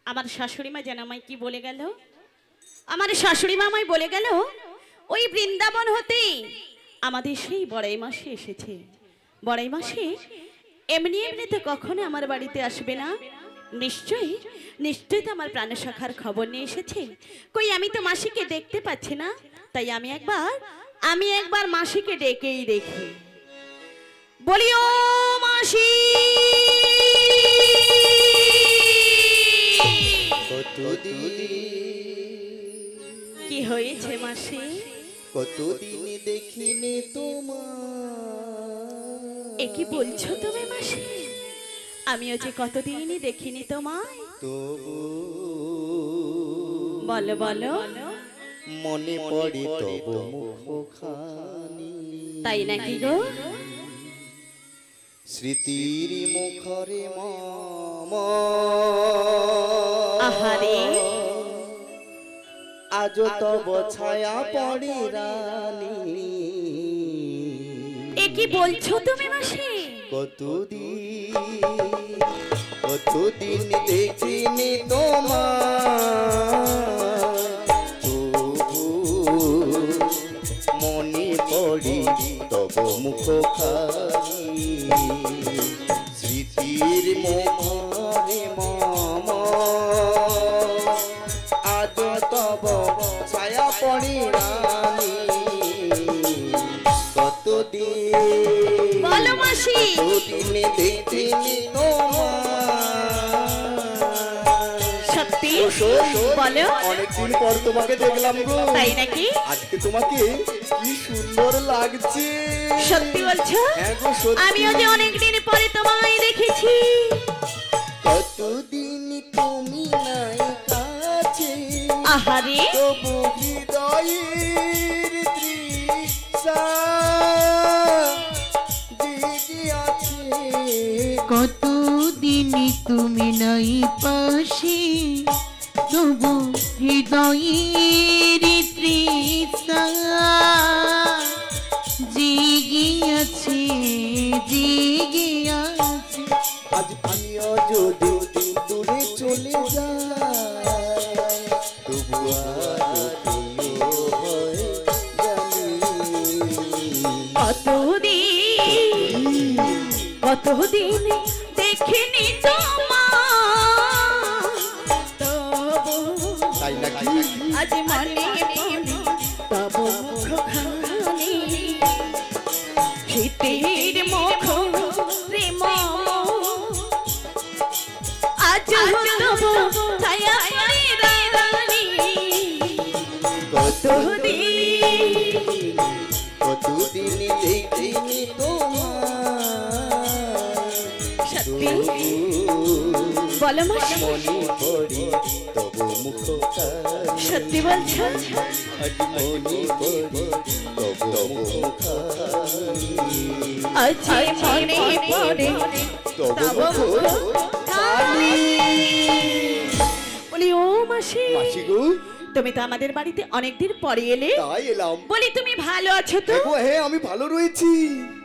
আমার শাশুড়ি মা যেন আমায় কি বলে গেল, আমার শাশুড়ি মা আমায় বলে গেল ওই বৃন্দাবন হতে আমাদের সেই বড়াই মাসে এসেছে। বড়াই মাসে এমনি এমনি তো কখনো আমার বাড়িতে আসবে না, নিশ্চয়ই নিশ্চয়ই তো আমার প্রাণসখার খবর নিয়ে এসেছে। কই আমি তো মাসিকে দেখতে পাচ্ছি না, তাই আমি একবার মাসিকে ডেকেই দেখি। বলি ও মাসি, কি হয়েছে মাসি? কতদিন দেখিনি তোমার। এ কি বলছো তুমি মাসি? আমিও যে কতদিনই দেখিনি তোমায়। তবু বলো বলো, মনে পড়ে তবু মুখখানি। তাই নাকি গো? স্মৃতির মুখরে মম আহারে, আজ তব ছায়া পড়ে রানী। এ কি বলছো তুমি মাসি? কতদিন দেখিনি তোমার, তবু মনে পড়ে তব মুখখানি। স্মৃতির মুখরে মম আজ তব ছায়া পড়ে রানী। বলো মাসি, কতদিন দেখিনি সত্যি বলো? অনেকদিন পর তোমাকে দেখলাম গো। তাই নাকি? আজকে তোমাকে কি সুন্দর লাগছে। সত্যি বলছো? হ্যাঁ গো সত্যি। আমিও যে অনেকদিন পরে তোমায় দেখেছি। কতদিন তুমি নাই কাছে, আহারে, তবু হৃদয়ের তৃষা জেগে আছে। কতদিন তুমি নাই পাশে, তবু হৃদয়ের তৃষা জেগে আছে, জেগে আছে। আজ আমিও যদি দূরে চলে যাই, তবু আর প্রিয় হয়ে জানি। কতদিন দেখিনি তোমায়, তবু তাই নাকি? আজ মনে পড়ে তব মুখখানি। শীতের মুখ রে মম আজ তব ছায়া পড়ে রানী। কতদিন দেখিনি তোমার, সত্যি বলো মাসি? মনে পড়ে তবু মুখখানি। সত্যি বলছো? আজ মনে পড়ে তবু মুখখানি। আজ মনে পড়ে তবু মুখখানি। বলি ও মাসি, মাসি গো, তুমি তো আমাদের বাড়িতে অনেকদিন পরে এলে। তাই এলাম। বলি তুমি ভালো আছো তো? হ্যাঁ আমি ভালো রয়েছি।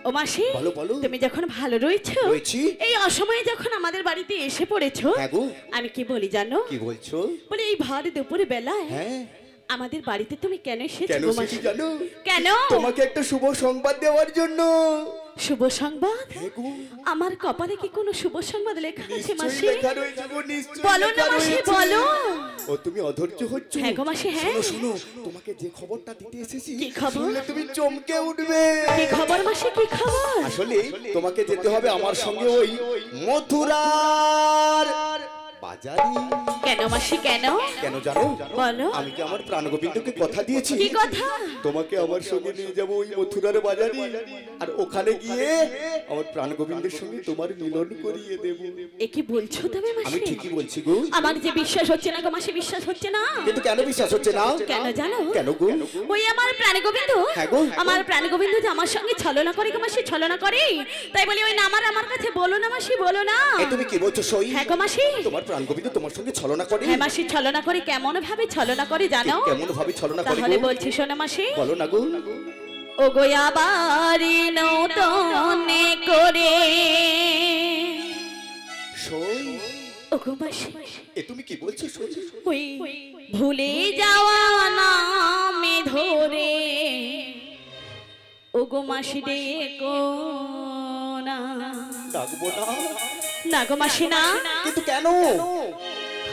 ও মাসি, বলো বলো। তুমি যখন ভালো রয়েছো, রয়েছি। এই অসময়ে যখন আমাদের বাড়িতে এসে পড়েছো, হ্যাঁ গো। আমি কি বলি জানো? কি বলছো? বলি এই ভার দুপুর বেলায় হ্যাঁ আমাদের বাড়িতে তুমি কেন এসেছো কেন গো এসেছি মাসি? জানো? কেন? তোমাকে একটা শুভ সংবাদ দেওয়ার জন্য। শুভ সংবাদ? হ্যাঁ গো। আমার কপালে কি কোনো শুভ সংবাদ লেখা আছে নিশ্চয়ই মাসি? লেখা রয়েছে গো, নিশ্চয়ই বলো না লেখা মাসি, রয়েছে। বলো। ও তুমি অধৈর্য হচ্ছ? হ্যাঁ গো মাসি, হ্যাঁ। শোনো তোমাকে যে খবরটা দিতে এসেছি, কি খবর? শুনলে তুমি চমকে উঠবে। কি খবর মাসি, কি খবর? আসলে তোমাকে যেতে হবে আমার সঙ্গে ওই মথুরার বাজারে। কেন মাসি, কেন? কেন জানো? বলো। আমি কি আমার প্রাণগোবিন্দকে কথা দিয়েছি, কি কথা? তোমাকে আমার সঙ্গে নিয়ে যাবো ওই মথুরার বাজারে, আর ওখানে গিয়ে আমার প্রাণগোবিন্দের সঙ্গে তোমার মিলন করিয়ে দেব। এ কি বলছো তুমি আমি মাসি? ঠিকই বলছি গো। আমার যে বিশ্বাস হচ্ছে না গো মাসি, বিশ্বাস হচ্ছে না। কিন্তু কেন বিশ্বাস হচ্ছে না? কেন জানো? কেন গো? ওই আমার প্রাণগোবিন্দ, হ্যাঁ গো। আমার প্রাণগোবিন্দ যে আমার সঙ্গে ছলনা করে গো মাসি, ছলনা করে। তাই বলি ওই নামার আমার কাছে বলো না মাসি, বলো না। এই তুমি কি বলছো সই? হ্যাঁ গো মাসি। তোমার প্রাণগোবিন্দ তোমার সঙ্গে ছলনা করে? হ্যাঁ মাসি, ছলনা করে। কেমন ভাবে ছলনা করে জানো? কেমন ভাবে ছলনা করে? তাহলে বলছি শোনো মাসি। বলো না গো। ও গো আবার নতুনে করে সই? ও গো মাসি, এ তুমি কি বলছো? ওই ভুলে যাওয়া নামে ধরে ওগো মাসি ডেকো না। ডাকবো না? না গো মাসি না। কিন্তু কেন?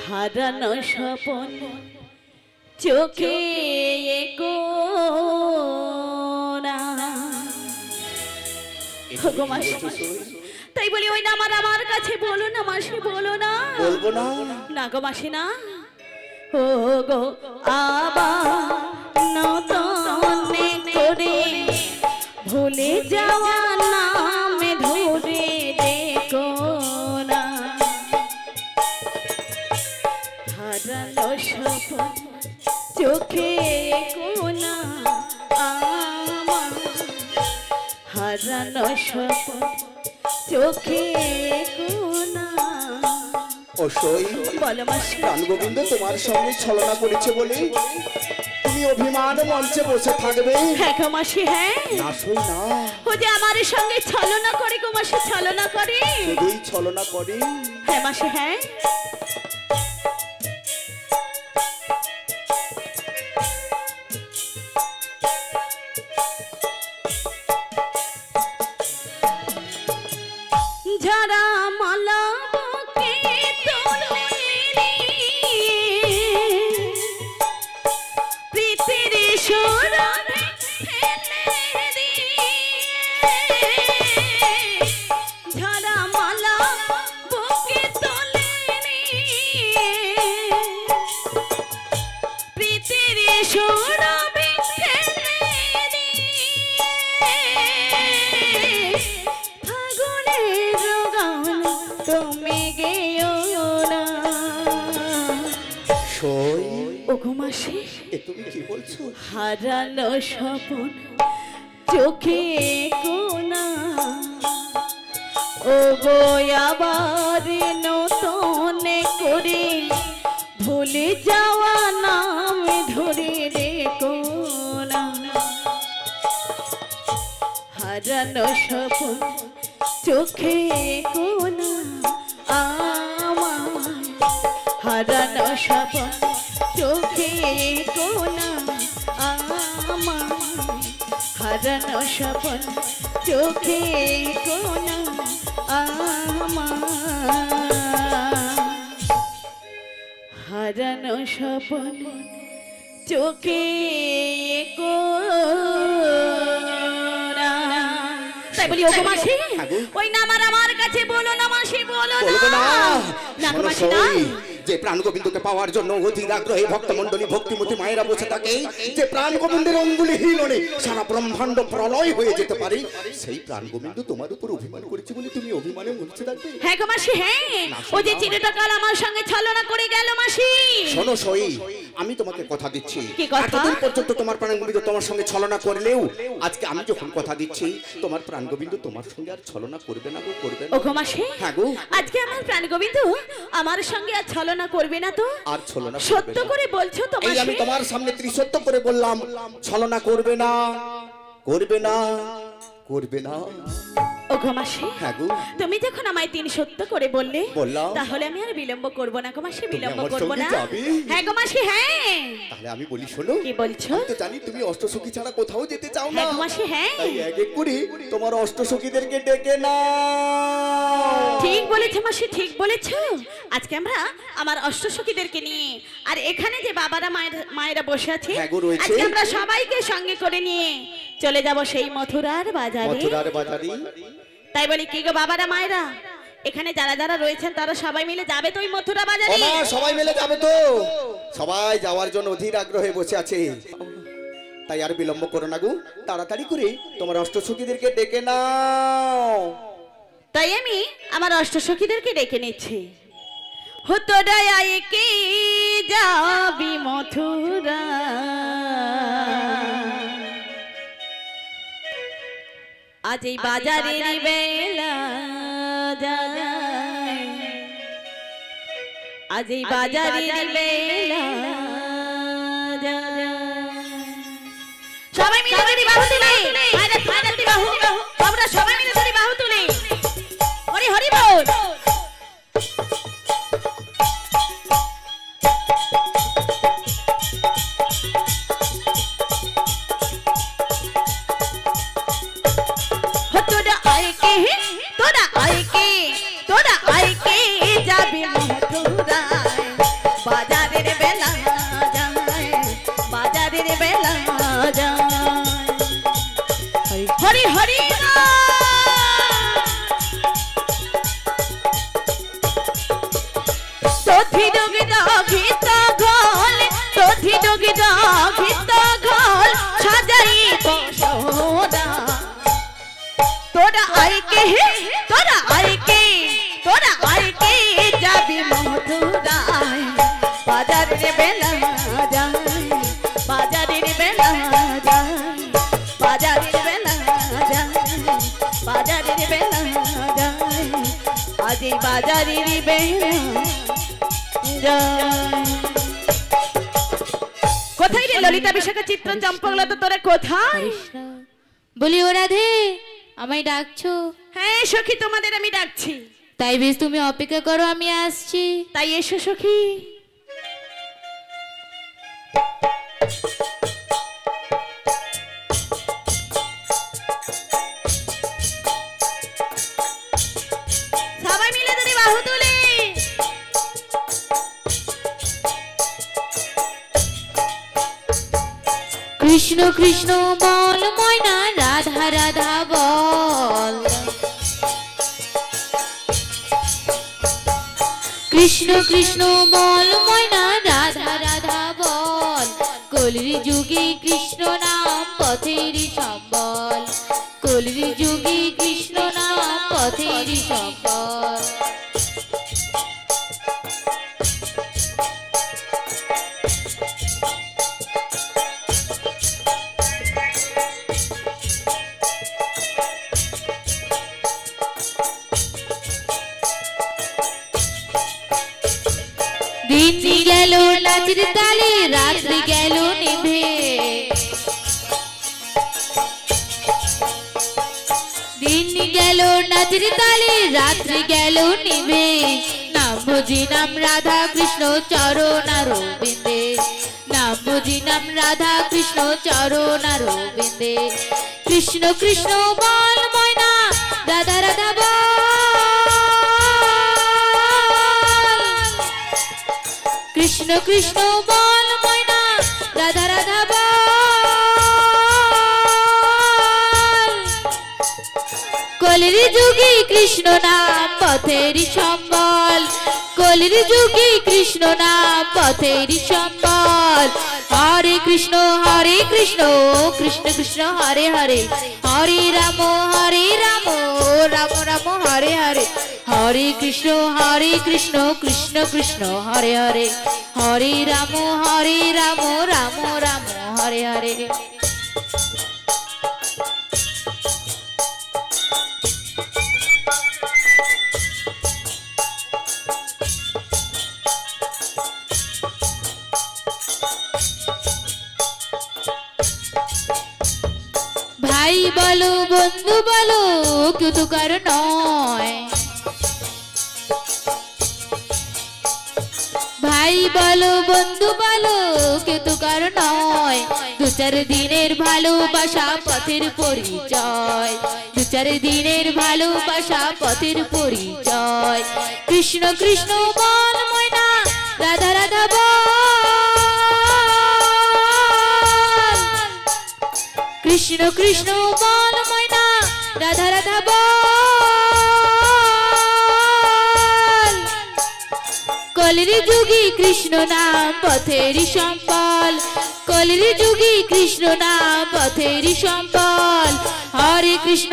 হারানো স্বপন চোখে একো না। ওগো মাসি, তাই বলি ওই নাম আর আমার কাছে বলো না মাসি, বলো না। বলবো না? না গো মাসি না। ও গো আবার নতনে করে ভুলে যাওয়া নামে ধরে দেখো না। হারানো স্বপ্ন চোখে কোনা আমার, হারানো স্বপ্ন চোখে কোনা। অসই বলো মাসি। প্রাণ গোবিন্দ তোমার সঙ্গে ছলনা করেছে বলে তুমি অভিমান মঞ্চে বসে থাকবে? হ্যাঁ গো মাসি হ্যাঁ। না সই না, ও যে আমার সঙ্গে ছলনা করে গো মাসি, ছলনা করে। শুধুই ছলনা করে? হ্যাঁ মাসি হ্যাঁ। যারা মালা বুকে তোলে প্রীতির সুরভে ফেলে দিয়ে, যারা মালা বুকে তোলে প্রীতির সুরভে ফেলে দিয়ে, ফাগুনের গান তুমি গেও না। সই ওগো মাসি, এ তুমি কি বলছো? হারানো স্বপন চোখে কোনা ও গো আবার নতুন করে ভুলে যাওয়া নাম ধরে রেখো না। হারানো স্বপন চোখে কোনা আমার, হারানো স্বপন চোখে কোনা আমার, হারানো স্বপন চোখে কোনা আমার, হারানো স্বপন চোখে কোনা। তাই বলি ওগো মাসি, ওই নাম আর আমার কাছে বলো না মাসি, বলো বলবো না। না। না গো শোনো মাসি না। সই, যে প্রাণ গোবিন্দকে পাওয়ার জন্য অধীর আগ্রহী ভক্তমণ্ডলী ভক্তিমতী মায়েরা বসে থাকে, যে প্রাণ গোবিন্দের অঙ্গুলি হিলনে সারা ব্রহ্মাণ্ড প্রলয় হয়ে যেতে পারে, সেই প্রাণ গোবিন্দ তোমার উপর অভিমান করেছে বলে তুমি অভিমানে মরতে থাকবে? হ্যাঁ গো মাসি হ্যাঁ। ও যে চিরটা কাল আমার সঙ্গে ছলনা করে গেল মাসি। শোনো সই, আমি তোমাকে কথা দিচ্ছি, কি কথা? এতদিন পর্যন্ত তোমার প্রাণ গোবিন্দ তোমার সঙ্গে ছলনা করলেও আজকে আমি যখন কথা দিচ্ছি তোমার প্রাণ গোবিন্দ তোমার সঙ্গে আর ছলনা করবে না গো, করবে না। ও গো মাসি, হ্যাঁ গো। আজকে আমার প্রাণ গোবিন্দ আমার সঙ্গে আর ছলনা করবে না তো? আর ছলনা করবে সত্য না। করে বলছো তো এই আমি মাসি? তোমার সামনে ত্রিসত্য করে বললাম, ছলনা করবে না, করবে না, করবে না। ও গো মাসি, হ্যাঁ গো। তুমি যখন আমায় তিন সত্য করে বললে, বললাম। তাহলে আমি আর বিলম্ব করব না গো মাসি, বিলম্ব আমার করব সঙ্গে না। যাবে? হ্যাঁ গো মাসি হ্যাঁ। তাহলে আমি বলি শোনো, কি বলছো? আমি তো জানি তুমি অষ্টসখী ছাড়া কোথাও যেতে চাও না। হ্যাঁ গো মাসি হ্যাঁ। তাই এক এক করে তোমার অষ্টসখীদেরকে ডেকে নাও। ঠিক বলেছো মাসি, ঠিক বলেছো। আজকে আমরা আমার অষ্টসখীদেরকে নিয়ে আর এখানে যে বাবারা মায়েরা বসে আছে, হ্যাঁ গো, রয়েছে। আজকে আমরা সবাইকে সঙ্গে করে নিয়ে চলে যাব সেই মথুরার বাজারে। মথুরার বাজারে? তাই বলি কি গো বাবারা মায়েরা, এখানে যারা যারা রয়েছেন তারা সবাই মিলে যাবে তো ওই মথুরা বাজারে? ওমা, সবাই মিলে যাবে তো? সবাই যাওয়ার জন্য অধীর আগ্রহে বসে আছে। তাই আর বিলম্ব করো না গো, তাড়াতাড়ি করে তোমার অষ্টসখীদেরকে ডেকে নাও। তাই আমি আমার অষ্টসখীদেরকে ডেকে নিচ্ছি। হতো ডায় কে যাবি মথুরা, আজ এই বাজারের বেলা যায়, আজ এই বাজারের বেলা যায়। সবাই মিলে ধরি বাহু তুলে, আরে ধরি বাহু, আমরা সবাই মিলে ধরি বাহু তুলে। হরি হরি বল। তোথি ডগিদা ঘিত ঘোল তোথি ডগিদা ঘিত ঘোল সাজাই বসোদা তোরা আইকে যাবি মথুরায় বাজারের বেলা যায় বাজারের বেলা যায় বাজারের বেলা যায় বাজারের বেলা যায় আজ এই বাজারের বেলা যায়। কোথায় রে ললিতা বিশাখা চিত্রন চম্পকলতা তোরা কোথায়? বলি ও রাধে আমায় ডাকছো? হ্যাঁ সখী তোমাদের আমি ডাকছি। তাই বেশ তুমি অপেক্ষা করো আমি আসছি। তাই এসো সখী। সবাই মিলে ধরে বাহু তুলে কৃষ্ণ কৃষ্ণ বল ময়না রাধা রাধা বল কৃষ্ণ কৃষ্ণ বল ময়না রাধা রাধা বল কলির যুগে কৃষ্ণ নাম পথের সম্বল কলির যুগে কৃষ্ণ নাম পথের সম্বল দিন গেল নাচের তালে রাত্রি গেল নিভে দিন গেল নাচের তালে রাত্রি গেল নিভে নাম ভজি নাম রাধা কৃষ্ণ চরণ অরবিন্দে নাম ভজি নাম রাধা কৃষ্ণ চরণ অরবিন্দে কৃষ্ণ কৃষ্ণ বল ময়না রাধা রাধা বল কৃষ্ণ কৃষ্ণ বল ময়না রাধা রাধা বল কলির যুগে কৃষ্ণ নাম পথের সম্বল কলির যুগে কৃষ্ণ নাম পথের সম্বল হরে কৃষ্ণ কৃষ্ণ কৃষ্ণ হরে হরে হরে রাম রাম রাম হরে হরে হরে কৃষ্ণ কৃষ্ণ কৃষ্ণ হরে হরে হরে রাম রাম রাম হরে হরে ভাই বলো বন্ধু বলো কেউ তো কারো নয় ভাই বলো বন্ধু বলো কেউ তো কারো নয় দু চার দিনের ভালোবাসা পথের পরিচয় দু চার দিনের ভালোবাসা পথের পরিচয় কৃষ্ণ কৃষ্ণ বল ময়না রাধা রাধা বল কৃষ্ণ কৃষ্ণ বল ময়না রাধা রাধা বল কলির যুগে কৃষ্ণ নাম পথের সম্বল কলির যুগে কৃষ্ণ নাম পথের সম্বল হরে কৃষ্ণ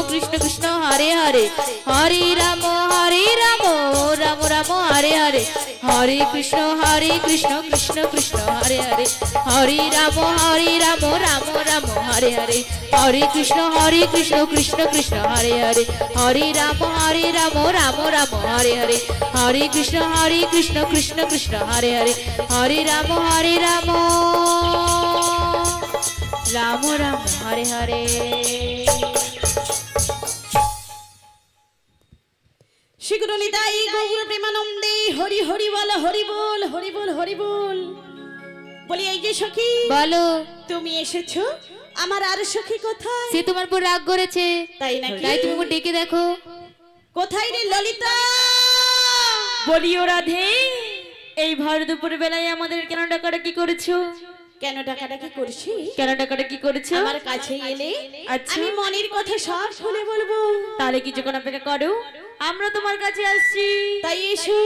কৃষ্ণ কৃষ্ণ হরে হরে হরে রাম রাম রাম হরে হরে হরে কৃষ্ণ কৃষ্ণ কৃষ্ণ হরে হরে হরে রাম রাম রাম হরে হরে হরে কৃষ্ণ কৃষ্ণ কৃষ্ণ হরে হরে হরে রাম রাম রাম হরে হরে হরে কৃষ্ণ কৃষ্ণ কৃষ্ণ হরে হরে হরে রাম রাম রাম হরে হরে শীঘ্র নিতাই গৌর প্রেমানন্দে হরি হরি বল হরি বল হরি বল হরি বল বলি এই যে সখী বলো তুমি এসেছো আমার আর সখী কোথায়? সে তোমার উপর রাগ করেছে তাই নাকি? তাই তুমি ওকে ডেকে দেখো। কোথায় রে ললিতা? বলিও রাধে এই ভর দুপুর বেলায় আমাদের কেন ডাকাডাকি করেছো? কেন ডাকাডাকি করছি? কেন ডাকাডাকি করেছো? আমার কাছে এলে আচ্ছা। আমি মনের কথা সব খুলে বলবো। তাহলে কিছুক্ষণ অপেক্ষা করো, আমরা তোমার কাছে আসছি। তাই এসো।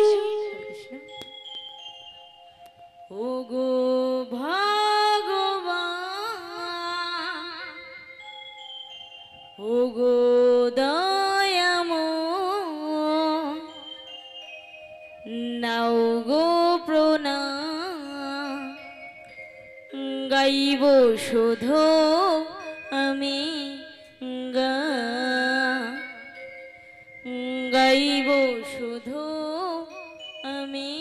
ওগো ভগবান, ওগো দয়াময়, নাও গো প্রণাম, গাইব শুধু আমি গাইব শুধু আমি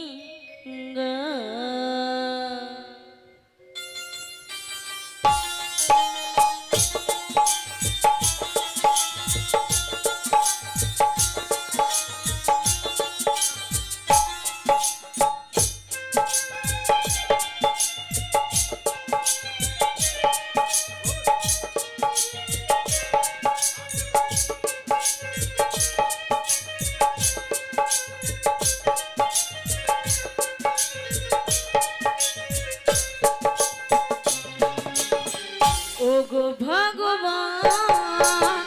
ওগো ভগবান,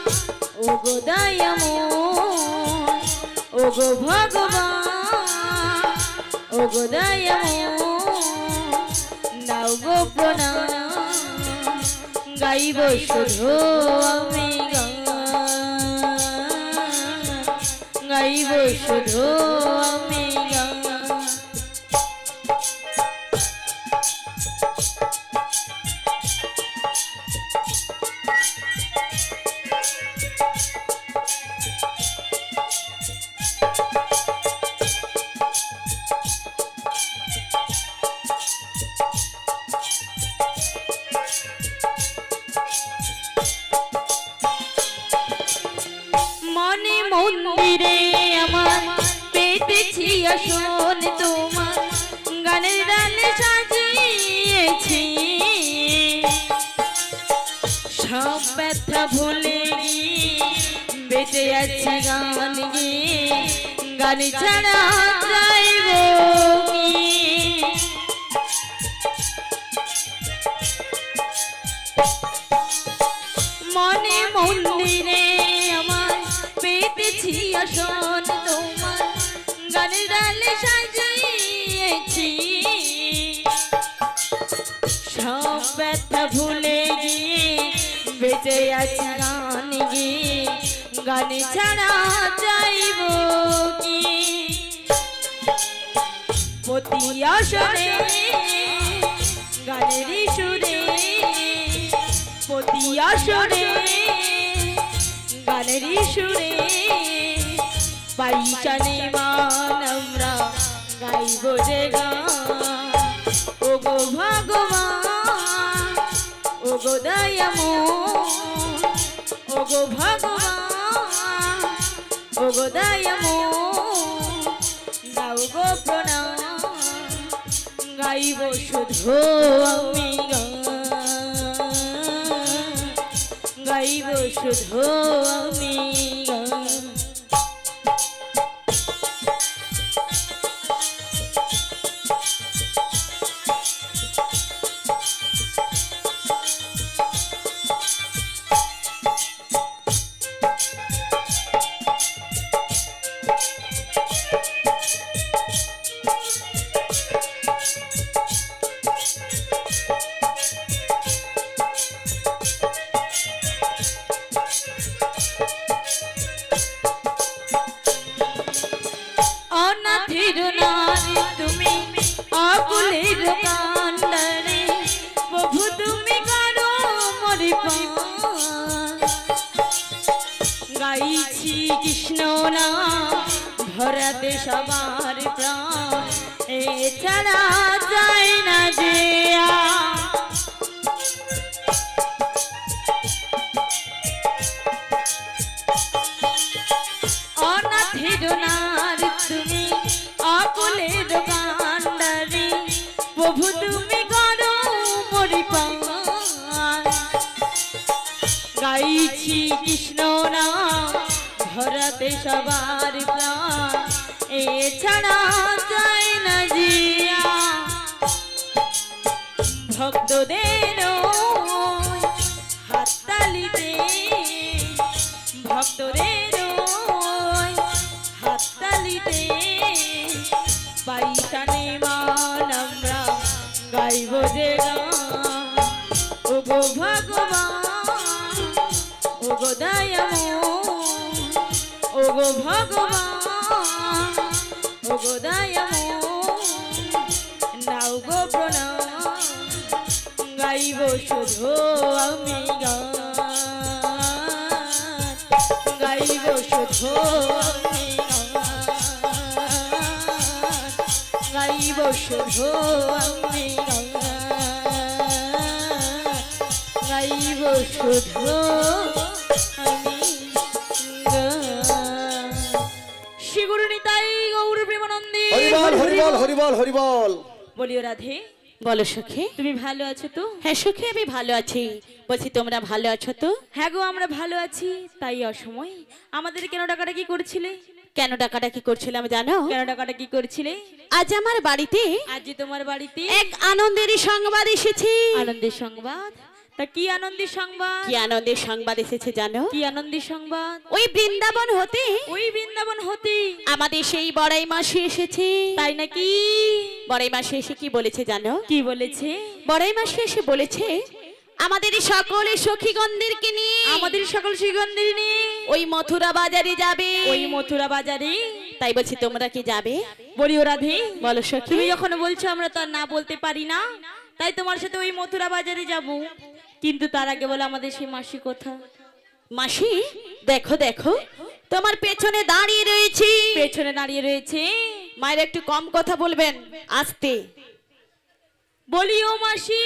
ওগো দয়াময়, ওগো ভগবান, ওগো দয়াময়, নাও গো প্রণাম, গাইব শুধু আমি গাইব শুধু আমি মনে মন্দিরে আমার পেতেছি আসন, তোমার গানের ডালে সাজিয়েছি, সব ব্যথা ভুলে গিয়ে বেঁচে আছে গান গিয়ে, গান ছাড়া যাইব কি? মনে মন্দিরে আমার পেতেছি আসন, তোমার গানের ডালে সাজিয়েছি, সব ব্যথা ভুলে গিয়ে বেঁচে আছে গান গিয়ে, গান ছাড়া যাইব কি? প্রতি আসরে গানের সুরে, প্রতি আসরে গানের সুরে, পাইসানে মান আমরা গাইব যে গান। ওগো ভগবান, ওগো দয়াময়, ওগো ভগবান, ওগো দয়াময়, দাও গো প্রণাম, গাইব শুধু আমি গাইব শুধু আমি অনাথের নারী তুমি, আকুলের কান্ডারে, প্রভু তুমি করো মরে প্রাণ, গাইছি কৃষ্ণ নাম ভরাতে সবার প্রাণ, এছাড়া যায় না যে অনাথের নারী তুমি, আকুলের কান্ডারে, প্রভু তুমি করো মরি প্রাণ, গাইছি কৃষ্ণ নাম ধরাতে সবার প্রাণ, এছাড়া যায় না জিয়া। ভক্ত বাইশানে মান আমরা গাইব যে গান ওগো ভগবান ওগো দয়াময় ওগো ভগবান ওগো দয়াময় নাও গো প্রণাম গাইব শুধু আমি গান গাইব শুধু আমি গাইব শুধু আমি গাইব শুধু আমি শ্রী গুরু নিতাই গৌর প্রেমানন্দে হরিবল হরিবল হরিবল হরিবল। বলিও রাধে, বলো সখী। তুমি ভালো আছো তো? হ্যাঁ সখী, আমি ভালো আছি। বলছি তোমরা ভালো আছো তো? হ্যাঁ গো, আমরা ভালো আছি। তাই অসময় আমাদের কেন ডাকাডাকি করছিলে? কেন ডাকাডাকি করছিলাম জানো? কেন ডাকাডাকি করছিলে? আজ আমার বাড়িতে, আজ তোমার বাড়িতে এক আনন্দেরই সংবাদ এসেছে। আনন্দের সংবাদ? তা কি আনন্দের সংবাদ? কি আনন্দের সংবাদ এসেছে জানো? কি আনন্দের সংবাদ? ওই বৃন্দাবন হতে, ওই বৃন্দাবন হতে আমাদের সেই বড়াই মাসি এসেছে। তাই নাকি? বড়াই মাসি এসে কি বলেছে জানো? কি বলেছে? বড়াই মাসি এসে বলেছে আমাদের সকল সখীগণদেরকে নিয়ে, আমাদের সকল সুগন্ধি নিয়ে ওই মথুরা বাজারে যাবে। ওই মথুরা বাজারে? তাই বলছি তোমরা কি যাবে? বলি ও রাধে, বলো সখী। তুমি যখন বলছো আমরা তো আর না বলতে পারি না, তাই তোমার সাথে ওই মথুরা বাজারে যাব। কিন্তু তার আগে বলো আমাদের সেই মাসি কথা। মাসি দেখো দেখো, তোমার পেছনে দাঁড়িয়ে রয়েছি। পেছনে দাঁড়িয়ে রয়েছে? মায়ের একটু কম কথা বলবেন, আস্তে। বলি ও মাসি।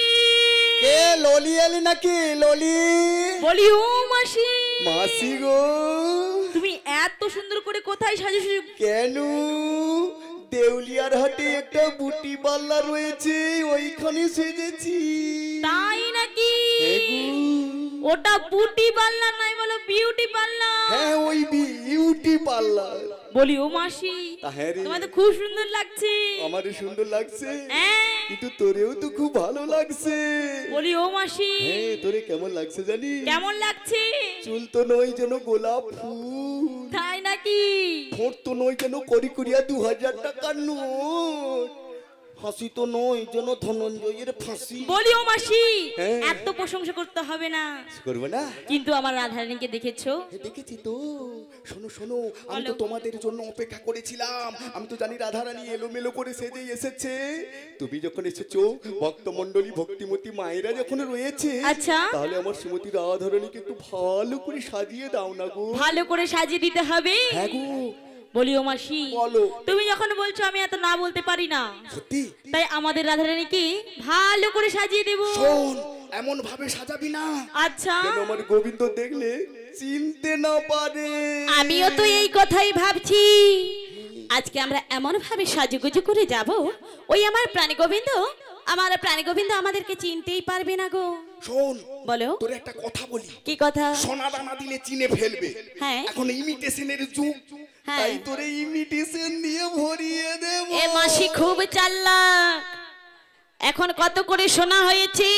কে ললি এলি নাকি? ললি বলি ও মাসি। মাসি গো, তুমি এত সুন্দর করে কোথায় সাজেছো? কেন? দেউলিয়ার হাটে একটা বুটি পাল্লা রয়েছে, ওইখানে সেজেছি। তাই নাকি? হ্যাঁ গো। ওটা বুটি পার্লার নয়, বলো বিউটি পার্লার। হ্যাঁ ওই বিউটি পার্লার। বলি ও মাসি, হ্যাঁ রে, তোমার তো খুব সুন্দর লাগছে। আমারও সুন্দর লাগছে, হ্যাঁ। কিন্তু তোরেও তো খুব ভালো লাগছে। বলি ও মাসি, হ্যাঁ তোরে কেমন লাগছে জানি? কেমন লাগছে? চুল তো নয় যেন গোলাপ ফুল, তাই নাকি? ঠোঁট তো নয় যেন করি করিয়া 2000 টাকার নোট, হাসি তো নয় যেন ধনঞ্জয়ের ফাঁসি। বলি ও মাসি, হ্যাঁ। এত প্রশংসা করতে হবে না। করবো না? কিন্তু আমার রাধারানীকে দেখেছো? দেখেছি তো। শোনো শোনো, আমি তো তোমাদের জন্য অপেক্ষা করেছিলাম। আমি তো জানি রাধারানী এলোমেলো করে সেজে এসেছে। তুমি যখন এসেছো, ভক্তমণ্ডলী ভক্তিমতী মায়েরা যখন রয়েছে, আচ্ছা। তাহলে আমার শ্রীমতী রাধারানীকে একটু ভালো করে সাজিয়ে দাও না গো। ভালো করে সাজিয়ে দিতে হবে? হ্যাঁ গো। বলি ও মাসি, বলো। তুমি যখন বলছো আমি এত না বলতে পারি না, সত্যি? তাই আমাদের রাধারানীকে ভালো করে সাজিয়ে দেব। শোন, এমন ভাবে সাজাবি না আচ্ছা। যেন আমার গোবিন্দ দেখলে চিনতে না পারে। আমিও তো এই কথাই ভাবছি। আজকে আমরা এমন ভাবে সাজুগুজু করে যাব, ওই আমার প্রাণী গোবিন্দ, আমার প্রাণী গোবিন্দ আমাদেরকে চিনতেই পারবে না গো। শোন, বলো। তোর একটা কথা বলি। কি কথা? সোনা দানা দিলে চিনে ফেলবে। হ্যাঁ। এখন ইমিটেশনের যুগ, হ্যাঁ। তাই তোরে ইমিটেশন দিয়ে ভরিয়ে দেব। এ মাসি খুব চালাক। এখন কত করে সোনা হয়েছে?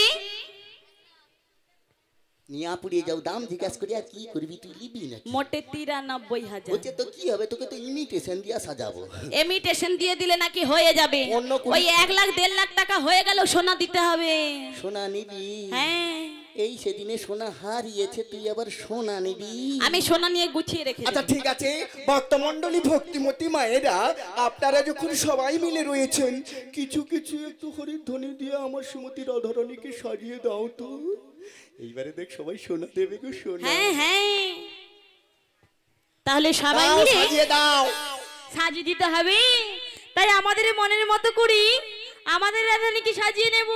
নিয়া পুড়িয়ে যাও, দাম জিজ্ঞাসা করে আর কি করবি, তুই লিবি না? মোটে 93,000। বলছে তো কি হবে, তোকে তো ইমিটেশন দিয়া সাজাবো। ইমিটেশন দিয়ে দিলে নাকি হয়ে যাবে? অন্য কোনো- ওই 1 লাখ 1.5 লাখ টাকা হয়ে গেল, সোনা দিতে হবে। সোনা নিবি? হ্যাঁ। এই সেদিনে সোনা হারিয়েছে, তুই আবার সোনা নিবি? আমি সোনা নিয়ে গুছিয়ে রেখে আচ্ছা ঠিক আছে, ভক্তমণ্ডলী ভক্তিমতী মায়েরা, আপনারা যখন সবাই মিলে রয়েছেন, কিছু কিছু একটু হরিধ্বনি দিয়ে আমার শ্রীমতী রাধারানীকে সাজিয়ে দাও তো। এইবারে দেখ সবাই সোনা দেবে গো, সোনা। হ্যাঁ হ্যাঁ, তাহলে সবাই দাও, মিলে সাজিয়ে দাও। সাজিয়ে দিতে হবে। তাই আমাদের মনের মতো করি আমাদের রাধারানীকে সাজিয়ে নেব।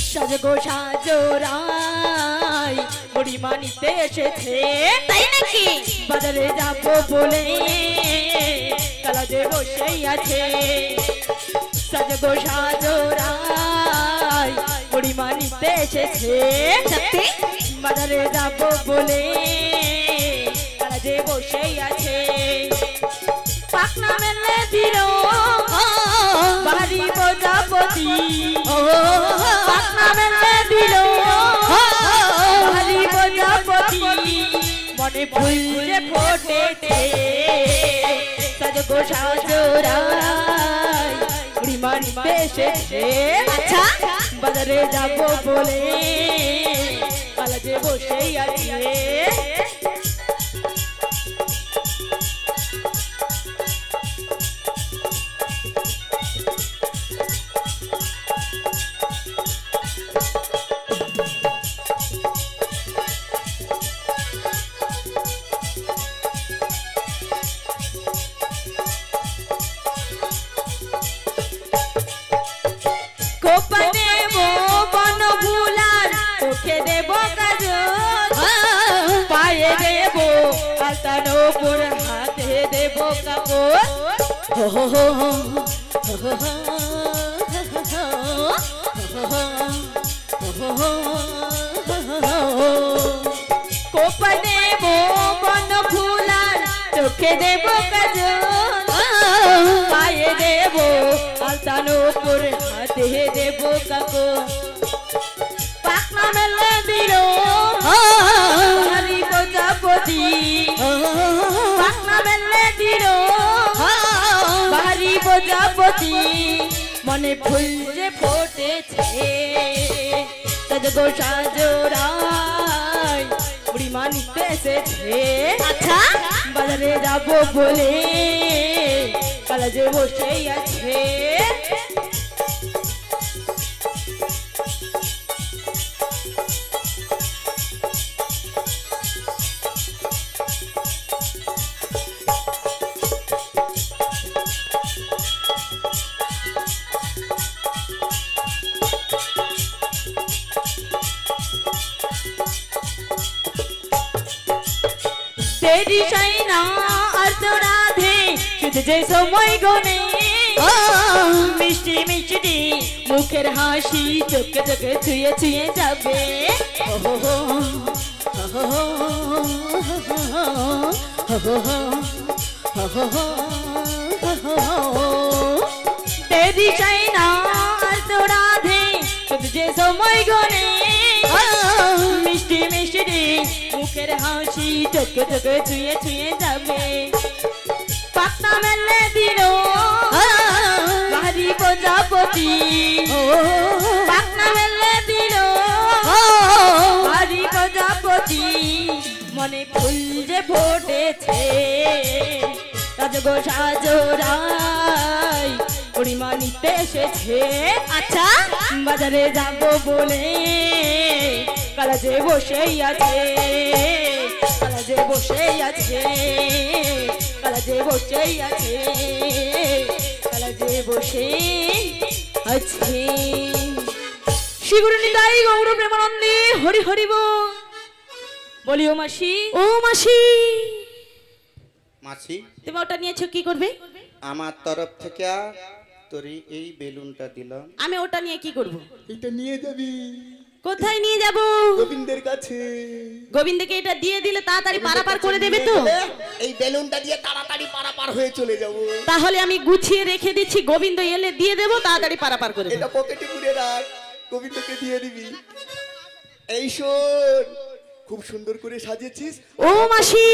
সাজগো সাজো রাই বুড়িমা নিতে এসেছে। তাই নাকি? বাজারে যাবো বলে কালাজে বসেই আছে। সাজগো সাজো রাই বুড়িমা নিতে এসেছে সত্যি? বাজারে যাবো বলে তারা যে বসেই আছে পাকনা মেলে দিল বাড়ি প্রজাপতি পাকনা মেলে দিল বাড়ি প্রজাপতি মনে ফুল যে ফোটেছে সাজগো সাজরাই বুড়িমা নিতে এসেছে আচ্ছা বাজারে যাবো বলে কালা যে বসেই আছে কোপা দেব বন ভুলার চোখে দেব কাজল পায়ে দেব আলতানো পুর হাতে দেব কাপড় হো হো হো হো হো কোপা দেব বন ভুলার চোখে দেব কাজল পায়ে দেব আলতানো পুর হাতে দেব কাপড় পাকনা মেলে দিল হরি প্রজাপতি পাকনা মেলে দিল হরি প্রজাপতি মনে ফুল যে ফোটেছে সাজগো সাজরাই বুড়িমা নিতে এসেছে আচ্ছা বাজারে যাবো বলে কালা যে বসেই আছে তেরি সাইনা আর তো রাধে শুধু যে সময় গনে মিষ্টি মিষ্টি মুখের হাসি চোখে চোখে ছুঁয়ে ছুঁয়ে যাবে তেরি সাইনা আর তো রাধে শুধু যে সময় গনে মিষ্টি মিষ্টি মুখের হাসি চোখে চোখে ছুঁয়ে ছুঁয়ে যাবে পাকনা মেলে দিল বাড়ি প্রজাপতি পাকনা মেলে দিল বাড়ি প্রজাপতি মনে ফুল যে ফোটেছে সাজগো সাজরাই বুড়িমা নিতে এসেছে আচ্ছা বাজারে যাবো বলে কালা যে বসেই আছে কালা যে বসেই আছে কালা যে বসেই আছে কালা যে বসে আছে শিগুরু নিতাই গৌর প্রেমানন্দে হরি হরি বলি ও মাসি ও মাসি মাসি তুমি ওটা নিয়েছো কি করবে আমার তরফ থেকে তোরই এই বেলুনটা দিলাম আমি ওটা নিয়ে কি করব এটা নিয়ে যাবি কোথায় নিয়ে যাব গোবিন্দের কাছে গোবিন্দকে এটা দিয়ে দিলে তাড়াতাড়ি পারাপার করে দেবে তো এই বেলুনটা দিয়ে তাড়াতাড়ি পারাপার হয়ে চলে যাব তাহলে আমি গুছিয়ে রেখে দিচ্ছি গোবিন্দ এলে দিয়ে দেবো তাড়াতাড়ি পারাপার করে দেবো এটা পকেটে পুরে রাখ গোবিন্দকে দিয়ে দিবি এই শোন খুব সুন্দর করে সাজিয়েছিস ও মাসি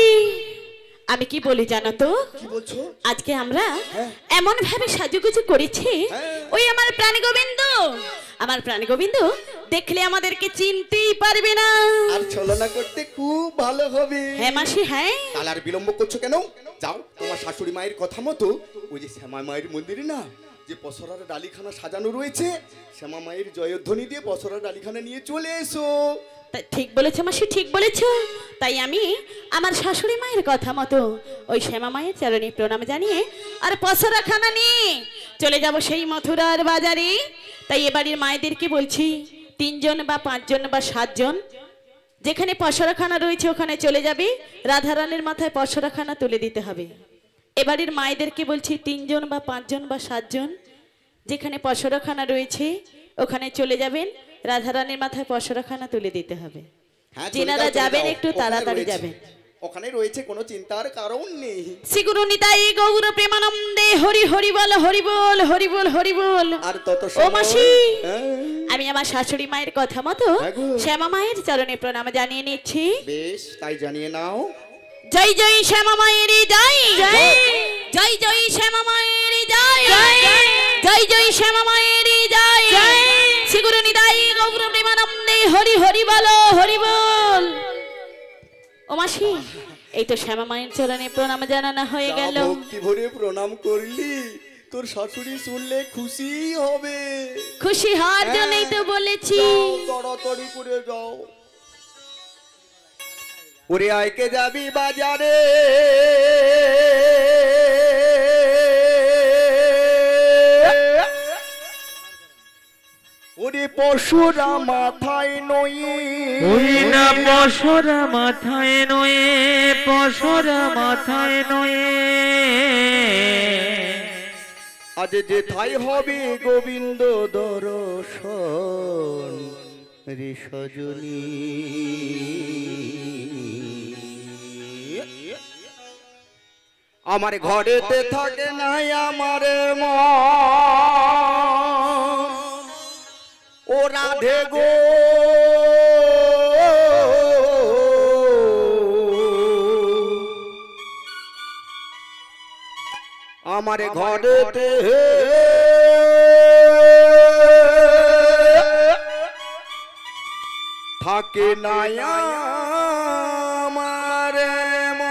আমি কি বলি জানো তো কি বলছো আজকে আমরা হ্যাঁ। এমন ভাবে সাজুগুজু করেছি হ্যাঁ। ওই আমার প্রাণ গোবিন্দ দেখলে আমাদেরকে চিনতেই পারবে না আর ছলনা করতে খুব ভালো হবে হ্যাঁ মাসি হ্যাঁ তাহলে আর বিলম্ব করছো কেন যাও তোমার শাশুড়ি মায়ের কথা মতো ওই যে শ্যামা মায়ের মন্দিরে না যে পসরার ডালিখানা সাজানো রয়েছে শ্যামা মায়ের জয়ধ্বনি দিয়ে পসরার ডালিখানা নিয়ে চলে এসো ঠিক বলেছো মাসি ঠিক বলেছো তাই আমি আমার শাশুড়ি মায়ের কথা মতো ওই শ্যামা মায়ের চরণে প্রণাম জানিয়ে আর পসরাখানা নিয়ে চলে যাব সেই মথুরার বাজারে তাই এ বাড়ির মায়েদেরকে বলছি 3 জন বা 5 জন বা 7 জন যেখানে পসরাখানা রয়েছে ওখানে চলে যাবে রাধারানীর মাথায় পসরাখানা তুলে দিতে হবে এ বাড়ির মায়েদেরকে বলছি 3 জন বা 5 জন বা 7 জন যেখানে পসরাখানা রয়েছে ওখানে চলে যাবেন রাধারানীর মাথায় পশরাখানা তুলে দিতে হবে। হ্যাঁ, চলে যেনারা যাও, চলে যাবেন যাও। একটু ওখানে তাড়াতাড়ি রয়েছে। যাবেন। ওখানে রয়েছে, কোনো চিন্তার কারণ নেই। শ্রী গুরু নিতাই গৌর প্রেমানন্দে হরি হরি বল হরি বল হরি বল হরি বল। আর তত ও সময়- মাসি, হ্যাঁ, আমি আমার শাশুড়ি মায়ের কথা মতো হ্যাঁ গো। শ্যামা মায়ের চরণে প্রণাম জানিয়ে নিচ্ছি। বেশ, তাই জানিয়ে নাও। জয় জয় শ্যামা মায়ের জয়, জয় জয় শ্যামা মায়ের জয়, জয় জয় শ্যামা মায়ের জয়। শ্রী গুরু নিতাই গৌর প্রেমানন্দে হরি হরি বল হরি বল। ও মাসি, এই তো শ্যামা মায়ের চরণে প্রণাম জানানো হয়ে যা গেল। ভক্তি ভরে প্রণাম করলি, তোর শাশুড়ি শুনলে খুশি হবে। খুশি হওয়ার জন্যই তো বলেছি। যাও, তাড়াতাড়ি করে যাও। ওরে আইকে যাবি বাজারে, ওরে পশুরা মাথায় নই, ওই না পশরা মাথায় নয়ে, পশরা মাথায় নয়ে। আজ যেথায় হবে গোবিন্দ দর্শন রে সজনী। আমার ঘরেতে থাকে নাই আমার মন, ও রাধে গো আমার ঘরেতে থাকে নাই আমার মন।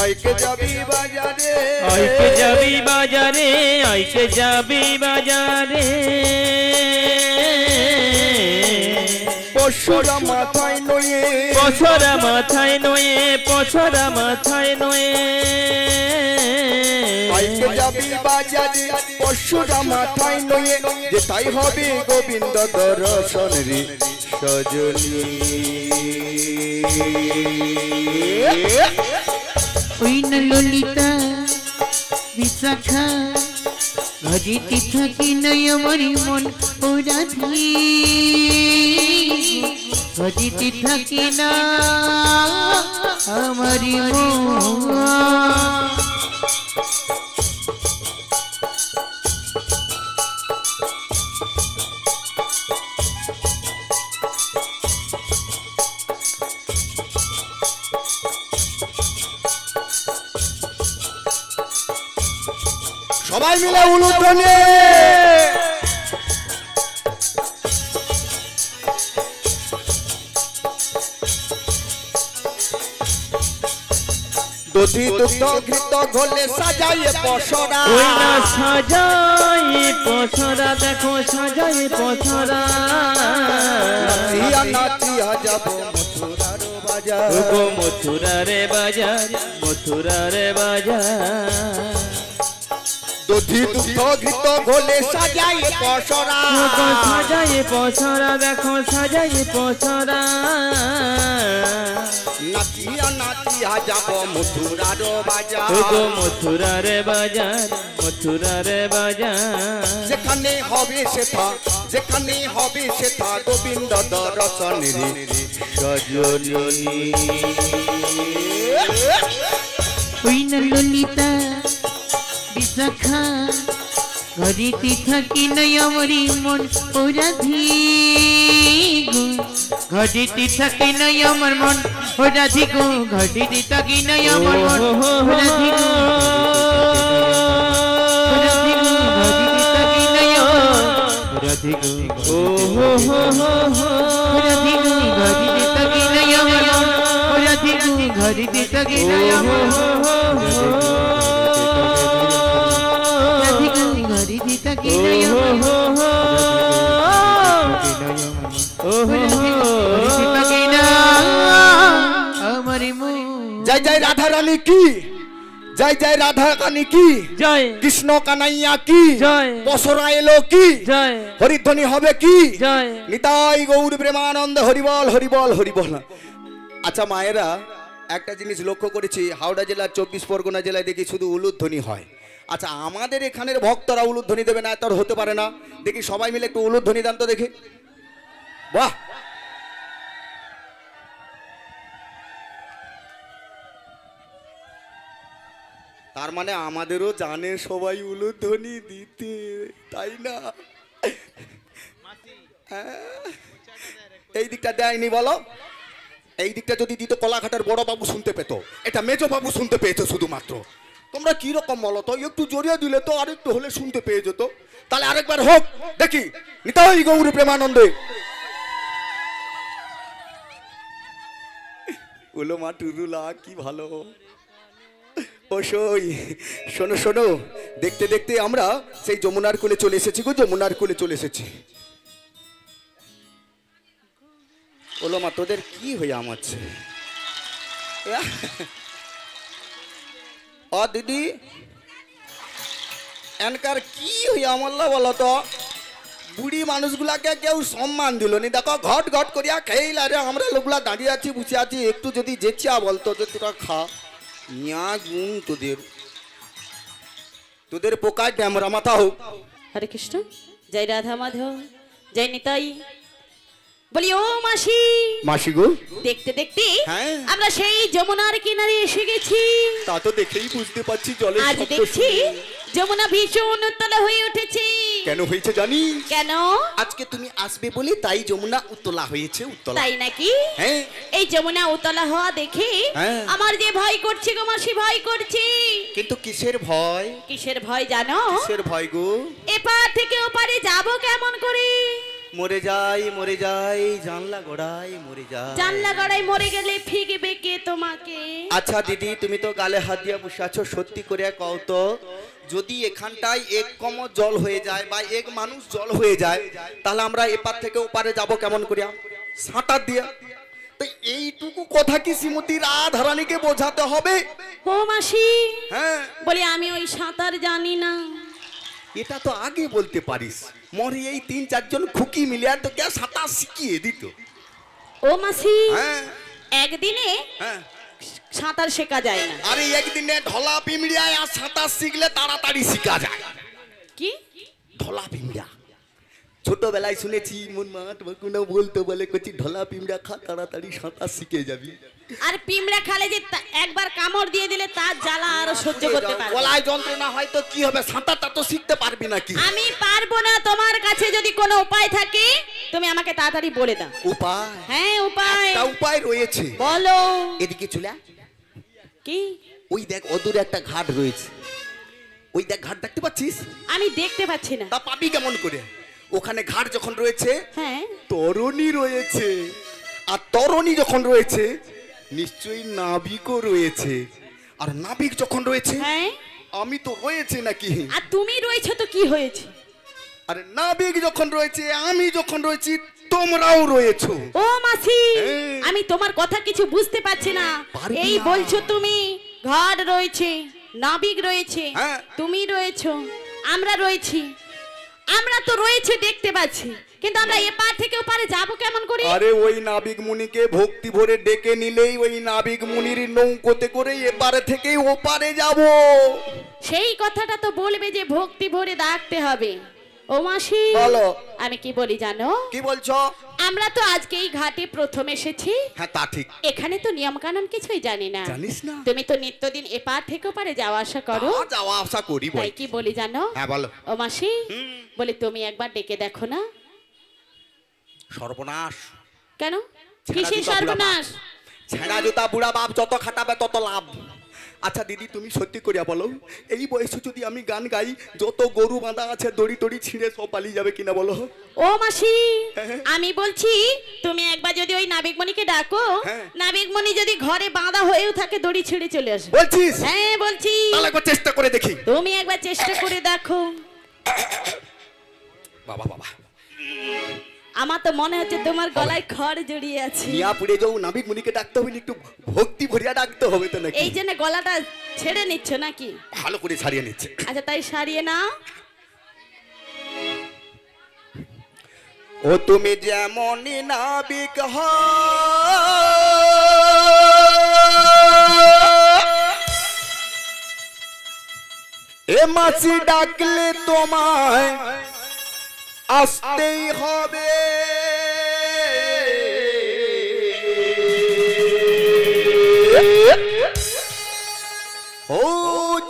আইকে যাবি বাজারে, আইকে যাবি বাজারে, আইকে যাবি বাজারে। পশুরা মাথায় নয়ে, পছরা মাথায় নয়ে, পছরা মাথায় নয়ে। আইকে যাবি বাজারে, পশুরা মাথায় নয়ে। যেটাই হবে গোবিন্দ দর্শন রে সজনী। ওই না ললিতা বিশাখা, ঘরেতে থাকি নাই আমার মন ও রাধি। ঘরেতে থাকি না আমার মন। সবাই মিলে উলুধ্বনি। দধি দুগ্ধ ঘৃত ঘোলে সাজাইয়ে পসরা, ওই না সাজাই পছরা, দেখো সাজাই পছরা। নাচিয়া নাচিয়া যাব মথুরার বাজার, গো মথুরারে বাজার, মথুরারে বাজার। দধি দুগ্ধ ঘৃত ঘোলে সাজাইয়ে পসরা, গো সাজাই পছরা, দেখো সাজাই পছরা। নাচিয়া নাচিয়া যাব মথুরার বাজার, গো মথুরারে বাজার, মথুরারে বাজার। যেখানে হবে সেথা, যেখানে হবে সেথা গোবিন্দ দর্শন রে সজনী। ওই না ললিতা বিশাখা, ঘরেতে থাকি নাই আমারি মন ও রাধি গো। ঘরেতে থাকি নাই আমার মন ও রাধি গো। ঘরেতে থাকি নাই আমার মন ও রাধি গো। রাধি গো, ঘরেতে থাকি নাই রাধি গো। ও হো হো হো, রাধি গো, ঘরেতে থাকি নাই আমার মন ও রাধিকা ঘরে দিতা কি নয় আমারে মন জয় জয় রাধা রানী কি, জয় জয় রাধা রানী কি, জয় কৃষ্ণ কানাইয়া কি, জয় বসরা এলো কি, জয় হরিধ্বনি হবে কি, জয় নিতাই গৌর প্রেমানন্দ, হরিবল হরিবল হরিবল। আচ্ছা মায়েরা, একটা জিনিস লক্ষ্য করেছি, হাওড়া জেলার 24 পরগনা জেলায় দেখি শুধু উলুধ্বনি হয়। আচ্ছা আমাদের এখানের ভক্তরা উলুধ্বনি দেবে না, তার হতে পারে না। দেখি সবাই মিলে একটু উলুধ্বনি দান তো দেখি। বাহ, তার মানে আমাদেরও জানে সবাই উলুধ্বনি দিতে, তাই না? হ্যাঁ। এই দিকটা দেয়নি বলো, এই দিকটা যদি দিত কলাঘাটের বড় বাবু শুনতে পেত, এটা মেজো বাবু শুনতে পেয়েছে শুধুমাত্র। তোমরা কি রকম বলো তো, একটু জড়িয়ে দিলে তো আরেকটু হলে শুনতে পেয়ে যেত। তাহলে আরেকবার হোক দেখি, নিতাই গৌর প্রেমানন্দে। বলো মা টুরুলা কি ভালো। ও সই, শোনো শোনো, দেখতে দেখতে আমরা সেই যমুনার কোলে চলে এসেছি গো, যমুনার কোলে চলে এসেছি। বলো মা তোদের কি হয়ে আমাচ্ছে? ও দিদি এনকার কি হয়ে আমল্লা বলো তো? বুড়ি মানুষগুলাকে কেউ সম্মান দিল নি। দেখো ঘট ঘট করিয়া খেইলা রে, আমরা লোকগুলা দাঁড়িয়ে আছি বসে আছি, একটু যদি যেচিয়া বলতো যে তোরা খা নিয়া গুণ তোদের, তোদের পোকায় ড্যামরা মাথা হোক। হরে কৃষ্ণ, জয় রাধা মাধব, জয় নিতাই। বলি ও মাসি, মাসি গো, দেখতে দেখতে হ্যাঁ। আমরা সেই যমুনার কিনারে এসে গেছি। তা তো দেখেই বুঝতে পারছি জলের আজ শব্দ দেখছি শুনে। যমুনা ভীষণ উত্তলা হয়ে উঠেছে। কেন হয়েছে জানি? কেন? আজকে তুমি আসবে বলে তাই যমুনা উত্তলা হয়েছে, উত্তলা। তাই নাকি? হ্যাঁ। এই যমুনা উতলা হওয়া দেখে হ্যাঁ। আমার যে ভয় করছে গো মাসি, ভয় করছে। কিন্তু কিসের ভয়? কিসের ভয় জানো? কিসের ভয় গো? এপার থেকে ওপারে যাব কেমন করে? মরে যাই জানলা গড়াই মরে যাই। জানলা গড়াই মরে গেলে ফিকবে কে তোমাকে? আচ্ছা দিদি, তুমি তো গালে হাত দিয়ে বসে আছো, সত্যি করে কও তো, যদি এখানটায় এক কম জল হয়ে যায় বা এক মানুষ জল হয়ে যায়, তাহলে আমরা এপার থেকে ওপারে যাব কেমন করিয়া? সাঁতার দিয়া। তো এইটুকু কথা কি শ্রীমতী রাধারানীকে বোঝাতে হবে? ও মাসি, হ্যাঁ। বলি আমি ওই সাঁতার জানি না। এটা তো আগে বলতে পারিস, মরি এই 3-4 জন খুকি মিলিয়ে তোকে সাঁতার শিখিয়ে দিত। ও মাসি, হ্যাঁ একদিনে হ্যাঁ। সাঁতার শেখা যায় না। আরে একদিনে ঢলা পিমড়িয়ায় আর সাঁতার শিখলে তাড়াতাড়ি শিখা যায়। কি? ঢলা পিমড়া ছোটবেলায় শুনেছি, মন মা তোমাকে বলতো, বলে কচি ঢলা পিমড়া খা, তাড়াতাড়ি সাঁতার শিখে যাবি। আর পিমড়া খালে যে একবার কামড় দিয়ে দিলে তার জ্বালা আর সহ্য করতে পারবে না। গলায় যন্ত্রণা হয় তো কি হবে, সাঁতারটা তো শিখতে পারবি নাকি? আমি পারবো না। তোমার কাছে যদি কোনো উপায় থাকে তুমি আমাকে তাড়াতাড়ি বলে দাও। উপায়? হ্যাঁ উপায়। একটা উপায় রয়েছে। বলো। এদিকে চলে আয়। কি? ওই দেখ অদূরে একটা ঘাট রয়েছে, ওই দেখ ঘাট দেখতে পাচ্ছিস? আমি দেখতে পাচ্ছি না। তা পাবি কেমন করে? ওখানে ঘাট যখন রয়েছে, হ্যাঁ, তরণী রয়েছে, আর তরণী যখন রয়েছে নিশ্চয়ই নাবিকও রয়েছে, আর নাবিক যখন রয়েছে হ্যাঁ, আমি তো রয়েছে নাকি? আর তুমি রয়েছে তো কি হয়েছে? আরে নাবিক যখন রয়েছে, আমি যখন রয়েছি, তোমরাও রয়েছো। ও মাসি, হ্যাঁ। আমি তোমার কথা কিছু বুঝতে পারছি না। পারবি এই না। বলছো তুমি ঘাট রয়েছে, নাবিক রয়েছে, হ্যাঁ। তুমি রয়েছো, আমরা রয়েছি। আমরা তো রয়েছে দেখতে পাচ্ছি, কিন্তু আমরা এপার থেকে ওপারে যাব কেমন করে? আরে ওই নাবিক মুনিকে ভক্তি ভরে ডেকে নিলেই ওই নাবিক মুনির নৌকোতে করে এপারে থেকে ওপারে যাব। সেই কথাটা তো বলবে যে ভক্তি ভরে ডাকতে হবে। ও মাসি, বলো। আমি কি বলি জানো? কি বলছো? আমরা তো আজকে এই ঘাটে প্রথম এসেছি। হ্যাঁ তা ঠিক। এখানে তো নিয়ম কানুন কিছুই জানি না। জানিস না? তুমি তো নিত্যদিন এপার থেকে ওপারে যাওয়া আসা করো। যাওয়া আসা করি বল। তাই কি বলি জানো? হ্যাঁ বলো। ও মাসি, বলি তুমি একবার ডেকে দেখো না। সর্বনাশ। কেন? ছেঁড়া কিসের জুতা বুড়া সর্বনাশ? ছেঁড়া জুতা বুড়া বাপ যত খাটাবে তত লাভ। আচ্ছা দিদি তুমি সত্যি করিয়া বলো, এই বয়সে যদি আমি গান গাই, যত গরু বাঁধা আছে দড়ি টড়ি ছিঁড়ে সব পালিয়ে যাবে কিনা বলো? ও মাসি, আমি বলছি তুমি একবার যদি ওই নাবিকমণিকে ডাকো, নাবিকমণি যদি ঘরে বাঁধা হয়েও থাকে দড়ি ছিঁড়ে চলে আসে। বলছিস? হ্যাঁ বলছি। তাহলে একবার চেষ্টা করে দেখি। তুমি একবার চেষ্টা করে দেখো। বাবা বাবা, আমার তো মনে হচ্ছে তোমার গলায় খড় জড়িয়ে আছে। মিয়া পুড়ে যাও, নাবিক মুনিকে ডাকতে হবে, একটু ভক্তি ভরিয়া ডাকতে হবে তো নাকি? এই জন্য গলাটা ছেড়ে নিচ্ছ নাকি? ভালো করে ছাড়িয়ে নিচ্ছে। আচ্ছা তাই সারিয়ে নাও। ও তুমি যেমন নাবিক এ মাছি ডাকলে তোমায় আসতেই হবে। ও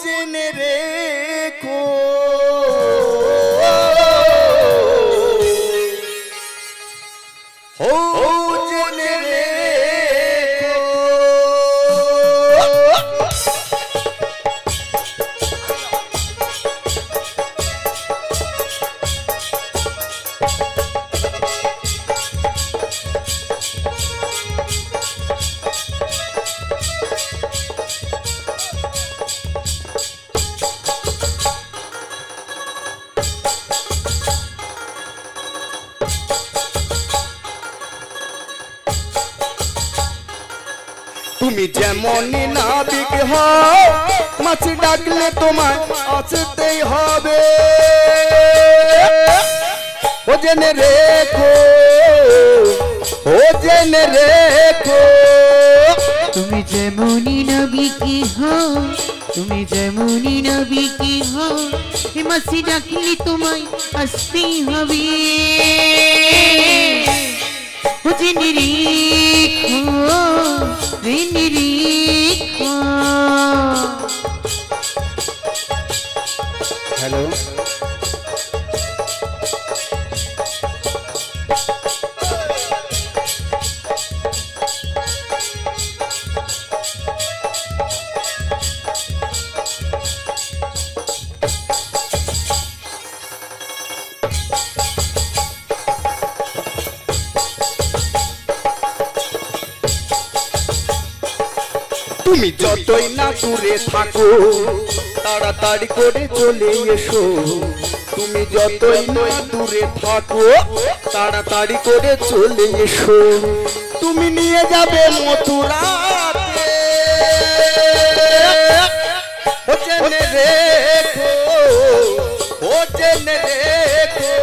জেনে রেখো ও জেনে রেখো তুমি যেমন নাবিক হও, মাছ ডাকলে তোমায় আসতেই হবে। ও জেনে রেখো ও জেনে রেখো। তুমি যেমনই নাবিকি হও, তুমি যেমনই নাবিকি হও, এ মাসি ডাকলে তোমায় আসতেই হবে। ও জেনে রেখো জেনে রেখো। হ্যালো, তুমি যতই না দূরে থাকো তাড়াতাড়ি করে চলে এসো। তুমি যতই না দূরে থাকো তাড়াতাড়ি করে চলে এসো। তুমি নিয়ে যাবে মথুরাতে। ও জেনে রেখো ও জেনে রেখো।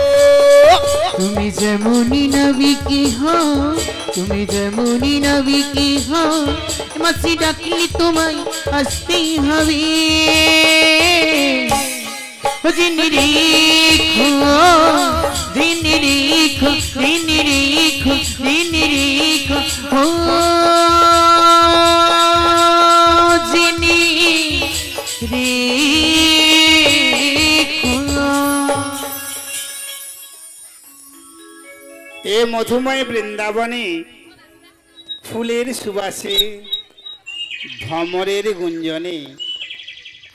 তুমি যেমনই নাবিকি হও, তুমি যেমনই নাবিকি হও, মাসি ডাকলে তোমায় আসতেই হবে। ও জেনে রেখো জেনে রেখো জেনে রেখো জেনে রেখো। ও জেনে রেখো। এ মধুময় বৃন্দাবনে ফুলের সুবাসে ভ্রমরের গুঞ্জনে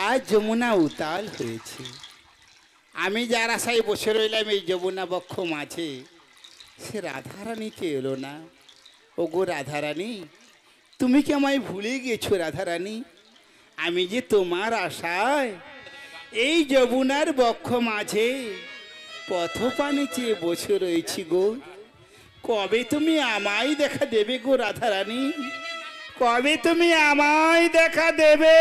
আজ যমুনা উতাল হয়েছে। আমি যার আশায় বসে রইলাম এই যমুনা বক্ষ মাঝে, সে রাধারানীকে এলো না। ওগো রাধারানী, তুমি কি আমায় ভুলে গেছো রাধারানী? আমি যে তোমার আশায় এই যমুনার বক্ষ মাঝে পথপানে চেয়ে বসে রয়েছি গো। কবে তুমি আমায় দেখা দেবে গো রাধারানী? কবে তুমি আমায় দেখা দেবে?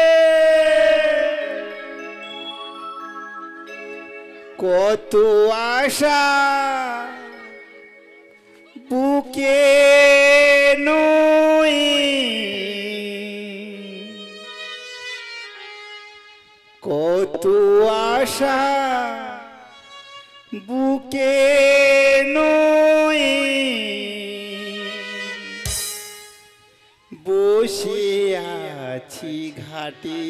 কত আশা বুকে নই, কত আশা বুকে নই, বসে আছি ঘাটে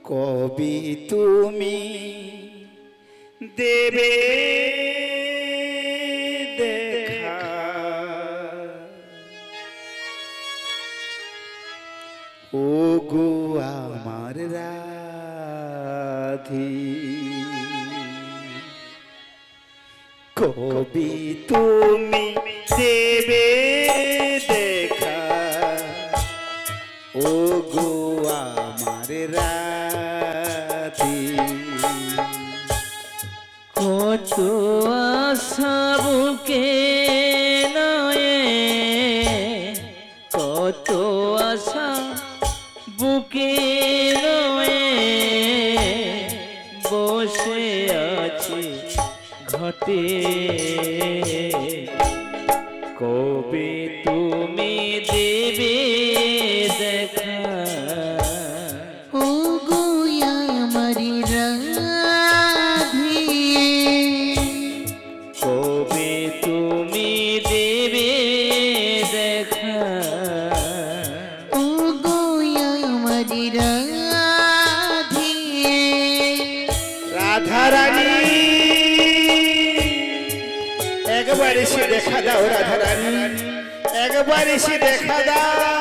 কবে তুমি দেবে দেখা? ও গো আমার রাধি কবি তুমি দেবে দেখা ও গো আমার রাধি কত আশা বুকে নয়ে কত আশা বুকে নয়ে বসে আছে ঘটে কবে তুমি দেবে দেখা ও গো আমার রাধি কবে তুমি দেবে দেখা ও গো আমার রাধি রাধারানী একবার এসে দেখা দাও রাধারানী একবার এসে দেখা দাও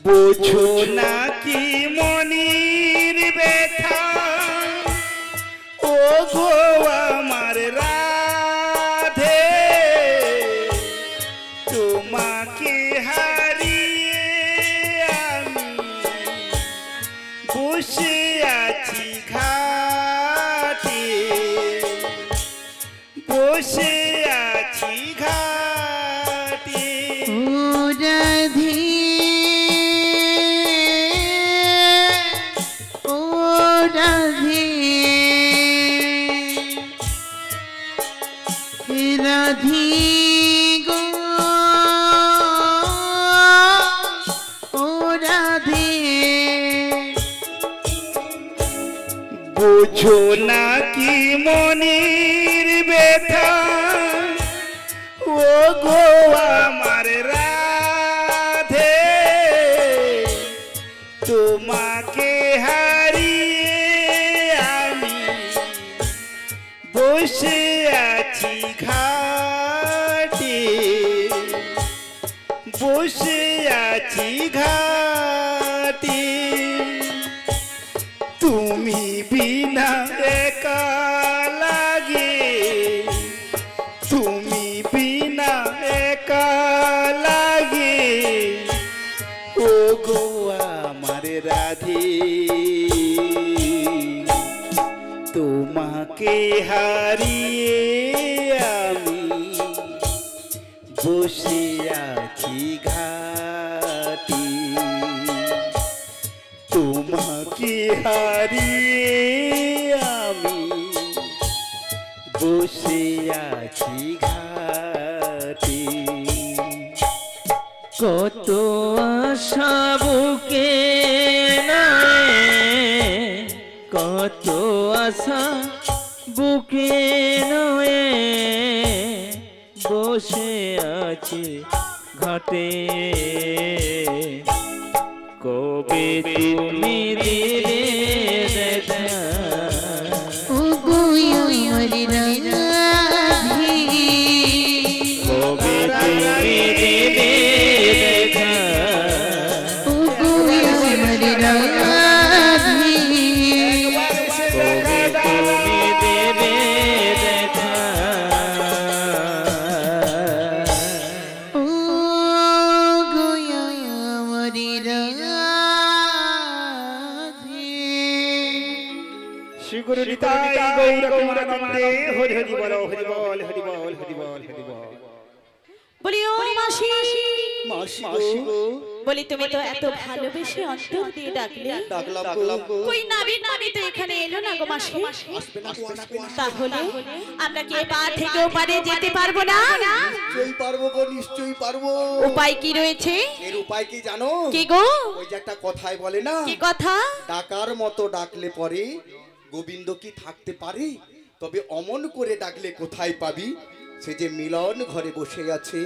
বোঝো না কি মনির ব্যথা ও গো আমার রাধে তোমাকে হারিয়ে আমি বসে আছি ঘাটে বসে আছি ঘাটে ও রাধি ও রাধি রাধি গো ও রাধি বুঝো না কি মনির ব্যথা ও গো আমার রাধে তোমাকে হারিয়ে আমি বসে আছি ঘাটে বসে আছি ঘাটে তুমি বিনা একা লাগে তুমি বিনা একা লাগে ও গো আমার রাধে তোমাকে হারিয়ে আমি বসে আছি ঘাটে তোমাকে হারিয়ে আমি বসে আছি ঘাটে কত আশা বুকে নয় কত আশা বুকে নয় বসে আছে ঘাটে কবে তুমি দেবে দেখা ও গো আমার রাধি কবে তুমি দেবে দেখা ও গো আমার রাধি কবে তুমি দেবে দেখা ও গো আমার রাধি শ্রী গুরু নিতাই গৌর প্রেমানন্দে হরি হরি বল হরি বল হরি বল হরি বল হরি বল বলি ও মাসি মাসি গো বলি তুমি তো এত ভালোবেসে অন্তর দিয়ে ডাকলে ডাকলাম গো কই নাবি তো এখানে এলো না গো মাসি আসবে না তাহলে আমরা কি এবার থেকে ওপারে যেতে পারবো না নিশ্চয়ই পারবো গো নিশ্চয়ই পারবো উপায় কি রয়েছে এর উপায় কি জানো কি গো ওই যে একটা কথাই বলে না কি কথা ডাকার মতো ডাকলে পরে গোবিন্দ কি থাকতে পারে? তবে অমন করে ডাকলে কোথায় পাবি? সে যে মিলন ঘরে বসে আছে,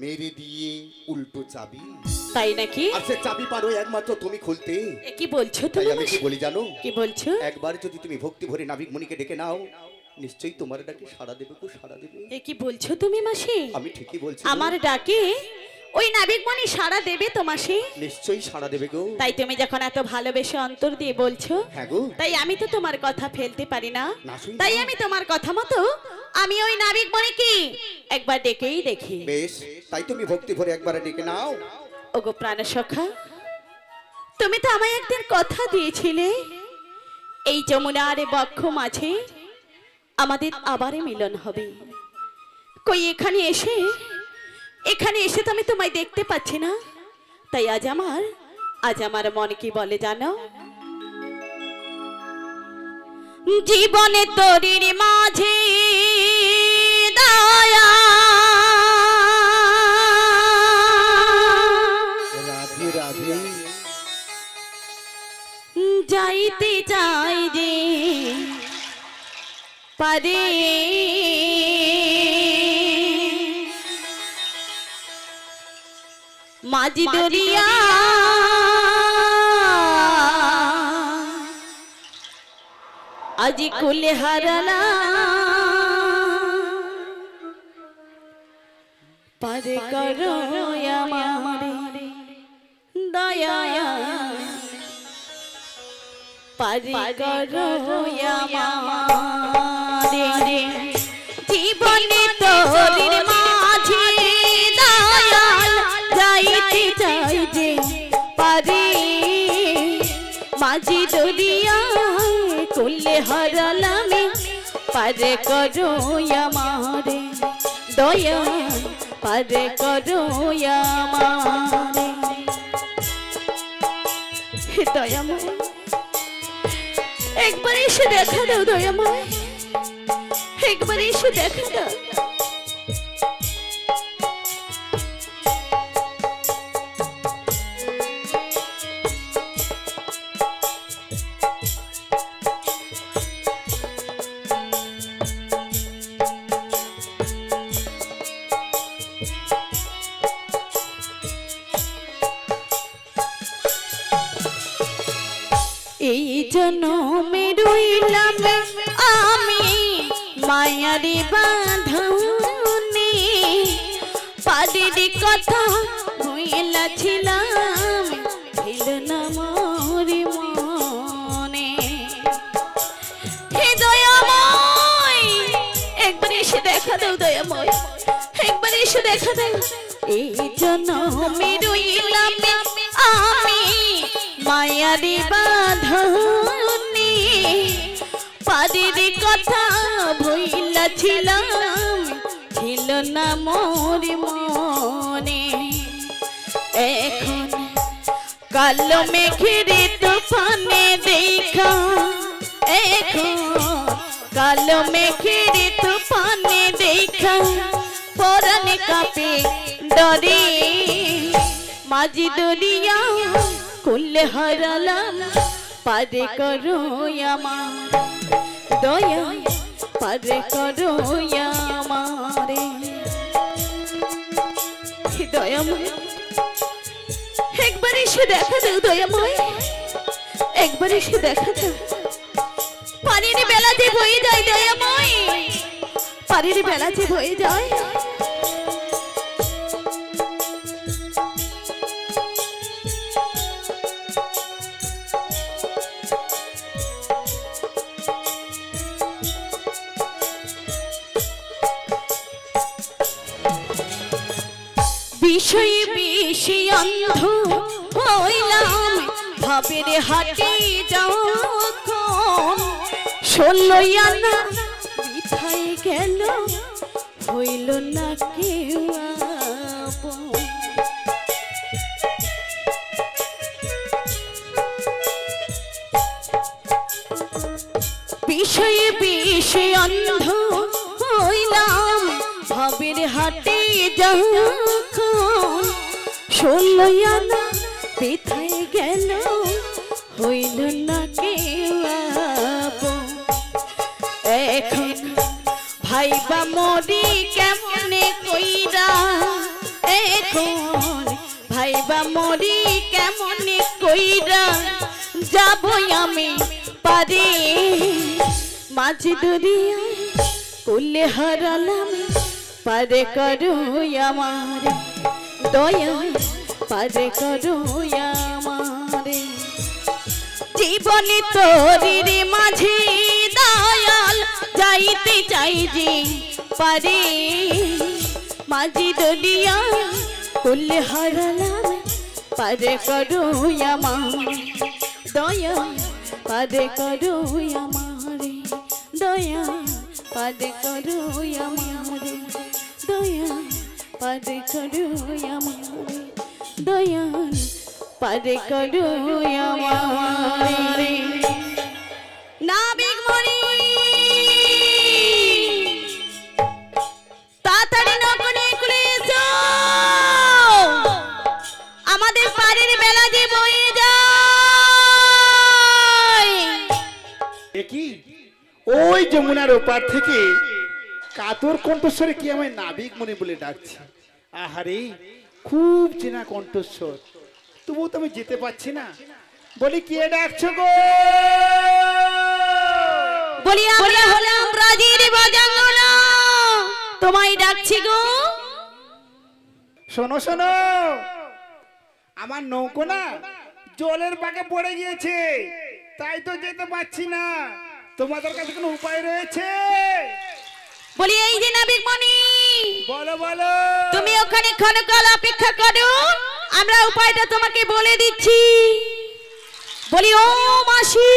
মেরে দিয়ে উল্টো চাবি। তাই নাকি? আর সে চাবি পারো একমাত্র তুমি খুলতে। এ কি বলছো তাই তুমি? আমি কি বলি জানো? কি বলছো? একবার যদি তুমি ভক্তি ভরে নাবিক মণিকে ডেকে নাও, নিশ্চয়ই তোমার ডাকে সাড়া দেবে, গো সাড়া দেবে। এ কি বলছো তুমি মাসি? আমি ঠিকই বলছি। আমার ডাকে ওই নাবিকমণি সাড়া দেবে তো মাসি? নিশ্চয়ই সাড়া দেবে গো। তাই তুমি যখন এত ভালোবেসে অন্তর দিয়ে বলছো, হ্যাঁ গো। তাই আমি তো তোমার কথা ফেলতে পারি না। না শুনি তাই না। আমি তোমার কথা মতো আমি ওই নাবিকমণিকে একবার ডেকেই দেখি। বেশ, তাই তুমি ভক্তি ভরে একবার ডেকে নাও। ওগো প্রাণসখা, তুমি তো আমায় একদিন কথা দিয়েছিলে এই যমুনার বক্ষ মাঝে আমাদের আবার মিলন হবে। কই এখানে এসে তো আমি তোমায় দেখতে পাচ্ছি না। তাই আজ আমার মন কি বলে জানো? জীবনে তোরির মাঝে দয়া রাধে রাধে। যাইতে চাই যে পারে মাঝি দরিয়া আজি কুলে হারালা পারে করো আমারে দয়া পারে করো আমারে জীবনে তোরির মাঝে দয়াল যাইতে চাই যে পারে মাঝি দরিয়া কুলে হারালামে পারে করো আমারে দয়া পারে করো আমারে। হে দয়াময়, একবার এসে দেখা দাও দয়াময়, একবার এসে দেখা দাও। এই জন্মে রইলাম আমি মায়ারি বাঁধনে, পারির কথা হইলাছিলাম ছিল না মোর মনে। হে দয়াময়, একবার এসে দেখা দাও দয়াময়, একবার এসে দেখা দাও। এই জন্মে রইলাম আমি মায়ারি বাঁধনে, পারির কথা ভুইলাছিলাম ছিল না মোর মনে। এখন কালো মেঘের তুফানে দেখা, এখন কালো মেঘের তুফানে দেখা পরাণ কাঁপে ডরে মাঝি দরিয়া কুলে হারালাম পারে করো আমার দয়া পারে করো আমারে। দয়াময়, একবার এসে দেখা দাও দয়াময়, একবার এসে দেখা দাও। পানির বেলা যে বয়ে যায় দয়াময়, পানির বেলা যে বয়ে যায়। বিষয়ে বেশি অন্ধ হইলাম ভাবের হাটে যখন, 16 আনা বৃথায় গেল হইল না কেউ আপন। বিষয়ে বেশি অন্ধ হইলাম ভাবের হাটে যখন, 16 আনা বৃথায় গেল হইল না কেউ মরি কেমনে কইরা এখন ভাইবা মরি কেমনে কইরা যাব আমি পারে মাঝি দরিয়া কুলে হারালাম পারে করো আমার দয়া পারে করো আমারে জীবনে তোরির মাঝে দয়াল যাইতে চাই যে পারে মাঝি দরিয়া কুলে হারালাম পারে করো আমার দয়া পারে করো আমারে দয়া পারে করো আমারে দয়া পারে করো আমারে দয়া পারে করো আমারে নাবিক মরি তাড়াতাড়ি নকনে কুলে এসো আমাদের পাড়ের বেলা যে বয়ে যায় কি ওই যমুনার ওপার থেকে কাতর কণ্ঠস্বরে কি আমায় নাবিক মনে বলে ডাকছে। আহারে খুব চেনা কণ্ঠস্বর, তবুও তো আমি যেতে পারছি না। বলি কে ডাকছো গো? বলি আমরা হলাম ব্রাজির বাজাঙ্গনা, তোমায় ডাকছি গো। শোনো শোনো, আমার নৌকো না জলের পাকে পড়ে গিয়েছে, তাই তো যেতে পারছি না। তোমাদের কাছে কোনো উপায় রয়েছে? বলি এই যে নাবিক মনি, বলো বলো। তুমি ওখানে ক্ষণকাল অপেক্ষা করো, আমরা উপায়টা তোমাকে বলে দিচ্ছি। বলি ও মাসি,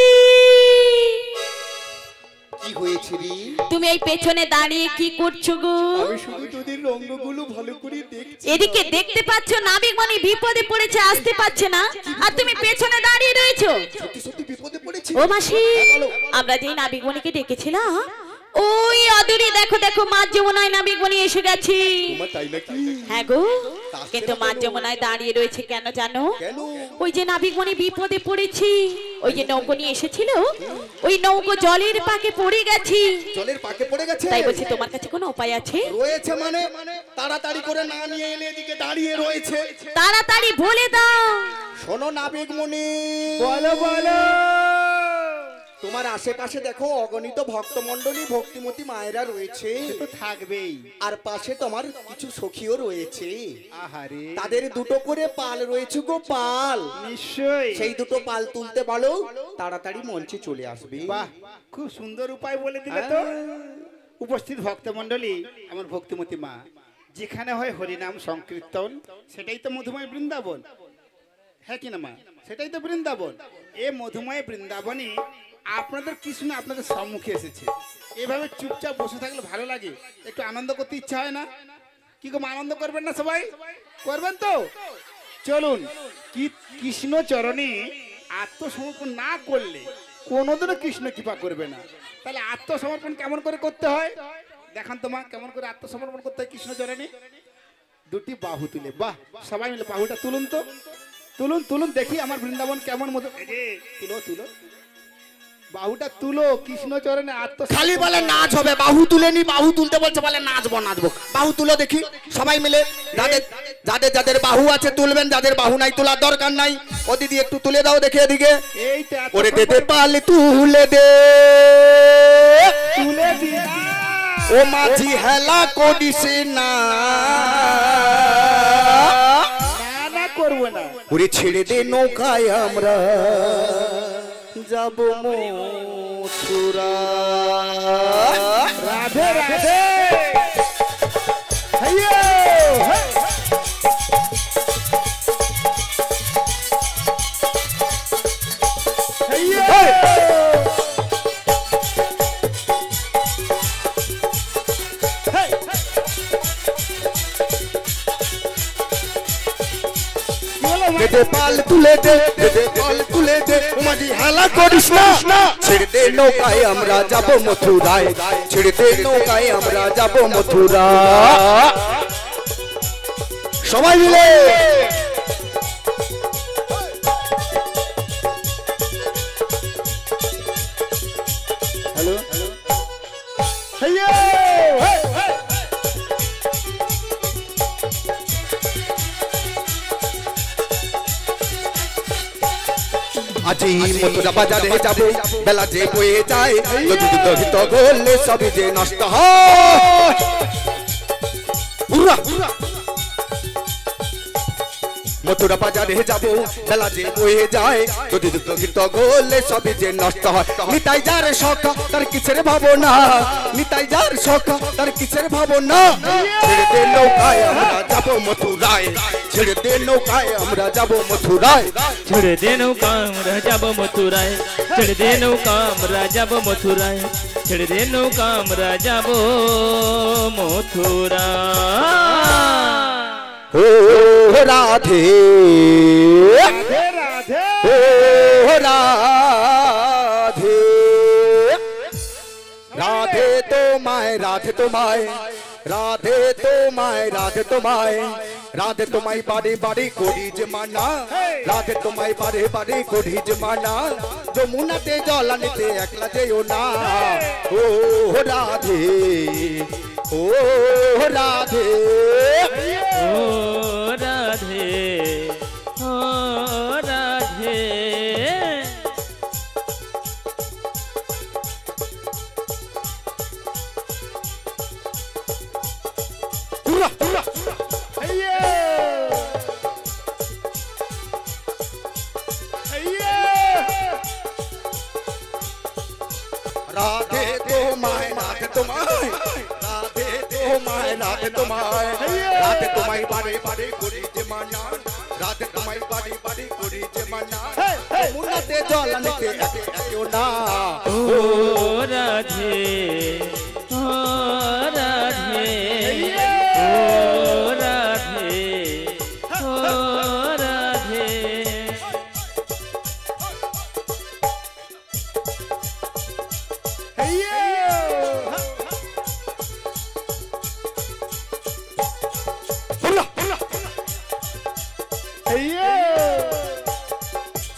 কি হয়েছে রে? তুমি এই পেছনে দাঁড়িয়ে কি করছো গো? আমি শুধু তোদের রঙগুলো ভালো করে দেখছি। এদিকে দেখতে পাচ্ছ নাবিক মনি বিপদে পড়েছে, আসতে পারছে না, আর তুমি পেছনে দাঁড়িয়ে রয়েছো। সত্যি সত্যি বিপদে পড়েছি। ও মাসি, আমরা যেই নাবিক মনিকে ডেকেছিলাম, ওই অদূরে দেখো দেখো মাঝ যমুনায় নাবিক মনি এসে গেছে। তোমার তাই নাকি? হ্যাঁ গো, কিন্তু মাঝ যমুনায় দাঁড়িয়ে রয়েছে কেন জানো? কেন? ওই যে নাবিক মনি বিপদে পড়েছি, ওই যে নৌকো নিয়ে এসেছিল, ওই নৌকো জলের পাকে পড়ে গেছে। জলের পাকে পড়ে গেছে? তাই বলছি তোমার কাছে কোনো উপায় আছে? রয়েছে মানে? তাড়াতাড়ি করে না নিয়ে এলে এদিকে দাঁড়িয়ে রয়েছে। তাড়াতাড়ি বলে দাও। শোনো নাবিক মনি, বলো বলো। তোমার আশেপাশে দেখো অগণিত ভক্তমণ্ডলী ভক্তিমতী মায়েরা রয়েছে, সে তো থাকবেই। আর পাশে তোমার কিছু সখীও রয়েছে। আহারে, তাদের দুটো করে পাল রয়েছে গো, পাল। নিশ্চয়ই। সেই দুটো পাল তুলতে বলো, তাড়াতাড়ি মঞ্চে চলে আসবে। বাহ, খুব সুন্দর উপায় বলে দিলে তো। উপস্থিত ভক্তমণ্ডলী, আমার ভক্তিমতী মা, যেখানে হয় হরিনাম সংকীর্তন, সেটাই তো মধুময় বৃন্দাবন। হ্যাঁ কি না মা? সেটাই তো বৃন্দাবন। এ মধুময় বৃন্দাবনে আপনাদের কৃষ্ণ আপনাদের সম্মুখে এসেছে। এভাবে চুপচাপ বসে থাকলে ভালো লাগে, একটু আনন্দ করতে ইচ্ছা হয় না? কি গো, আনন্দ করবেন না সবাই? করবেন তো? চলুন, কি কৃষ্ণ চরণে আত্মসমর্পণ না করলে কোনোদিনও কৃষ্ণ কৃপা করবে না। তাহলে আত্মসমর্পণ কেমন করে করতে হয় দেখান তো মা, কেমন করে আত্মসমর্পণ করতে হয় কৃষ্ণ চরণে? দুটি বাহু তুলে, বাহ, সবাই মিলে বাহুটা তুলুন তো, তুলুন তুলুন, দেখি আমার বৃন্দাবন কেমন মতো। তুলো তুলো, বাহুটা তুলো, কৃষ্ণ চরণে খালি বলে নাচ হবে, বাহু তুলে নি, বাহু তুলতে বলছে, বলে নাচবো নাচবো। বাহু তুলো দেখি সবাই মিলে। যাদের যাদের যাদের বাহু আছে তুলবেন, যাদের বাহু নাই তোলার দরকার নাই। ও দিদি একটু তুলে দাও দেখি এদিকে। এই তো এত ওরে দে দে পাল তুলে দে, তুলে দিয়া। ও মাঝি হেলা করিস না, না না করবো না। ওরে ছেড়ে দে নৌকায় আমরা যাব মথুরা। রাধে রাধে। হাইয়ো, হাই। হাইয়ো। হাই। দে দে পাল তুলে দে, দে দে পাল তুলে দে, মাঝি হেলা করিস না। ছেড়ে দে নৌকায় আমরা যাব মথুরায়, ছেড়ে দে নৌকায় আমরা যাব মথুরা। সবাই মিলে হ্যালো, হাইয়ো, হাই, হাই। আজি মথুরা বাজারে যাব বেলা যে বয়ে যায় যদি দুগ্ধ করলে সবই যে নষ্ট হয় মথুরা বাজারে যাব বেলা যে বয়ে যায় যদি দুগ্ধ করলে সবই যে নষ্ট হয় নিতাই যার শখ তার কিসের ভাবনা নিতাই যার শখ তার কিসের ভাবনা ছেড়ে দে নৌকায় আমরা যাব মথুরায় ছেড়ে দে নৌকায় আমরা যাব মথুরায় ছেড়ে দে নৌকা আমরা যাব মথুরায় ছেড়ে দে নৌকা আমরা যাব মথুরায় ছেড়ে দে নৌকা আমরা যাব মথুরায় ও রাধে রাধে ও রাধে রাধে তোমায় রাধে তোমায় রাধে তোমায় রাধে তোমায় রাধে তোমায় বাড়ি বাড়ি করি যে মানা রাধে তোমায় বাড়ি বাড়ি করি যে মানা যমুনাতে জল আনিতে একলা যেও না ও রাধে ও রাধে ও রাধে ও রাধে রাধে তোমায় রাধে তোমায় রাধে তোমায় রাধে তোমায় রাধে তোমায় বাড়ি বাড়ি করি যে মানা রাধে তোমায় বাড়ি বাড়ি করি যে মানা যমুনাতে জল আনিতে একেও না ও রাধে ও রাধে ও রাধে ও রাধে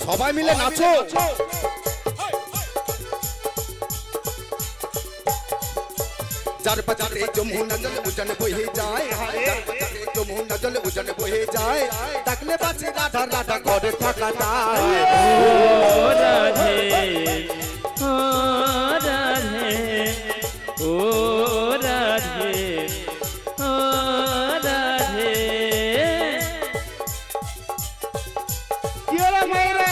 সবাই মিলে নাচো যার বাজারে যমুনা জল উজান বহে যায় যার বাজারে যমুনা জল উজান বহে যায় তাকলে বাঁচে রাধা রাধা ঘরে থাকা যায় ও রাধে ও রাধে ও রাধে ও রাধে কি হলো মায়েরা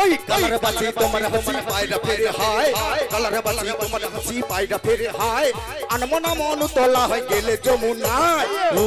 ওই কালার বাঁচি তোমার হাসি পায়রা ফেরে হায় কালার বাঁচি তোমার হাসি পায়রা ফেরে হায় আনমনা মন তোলা হয়ে গেলে যমুনায় ও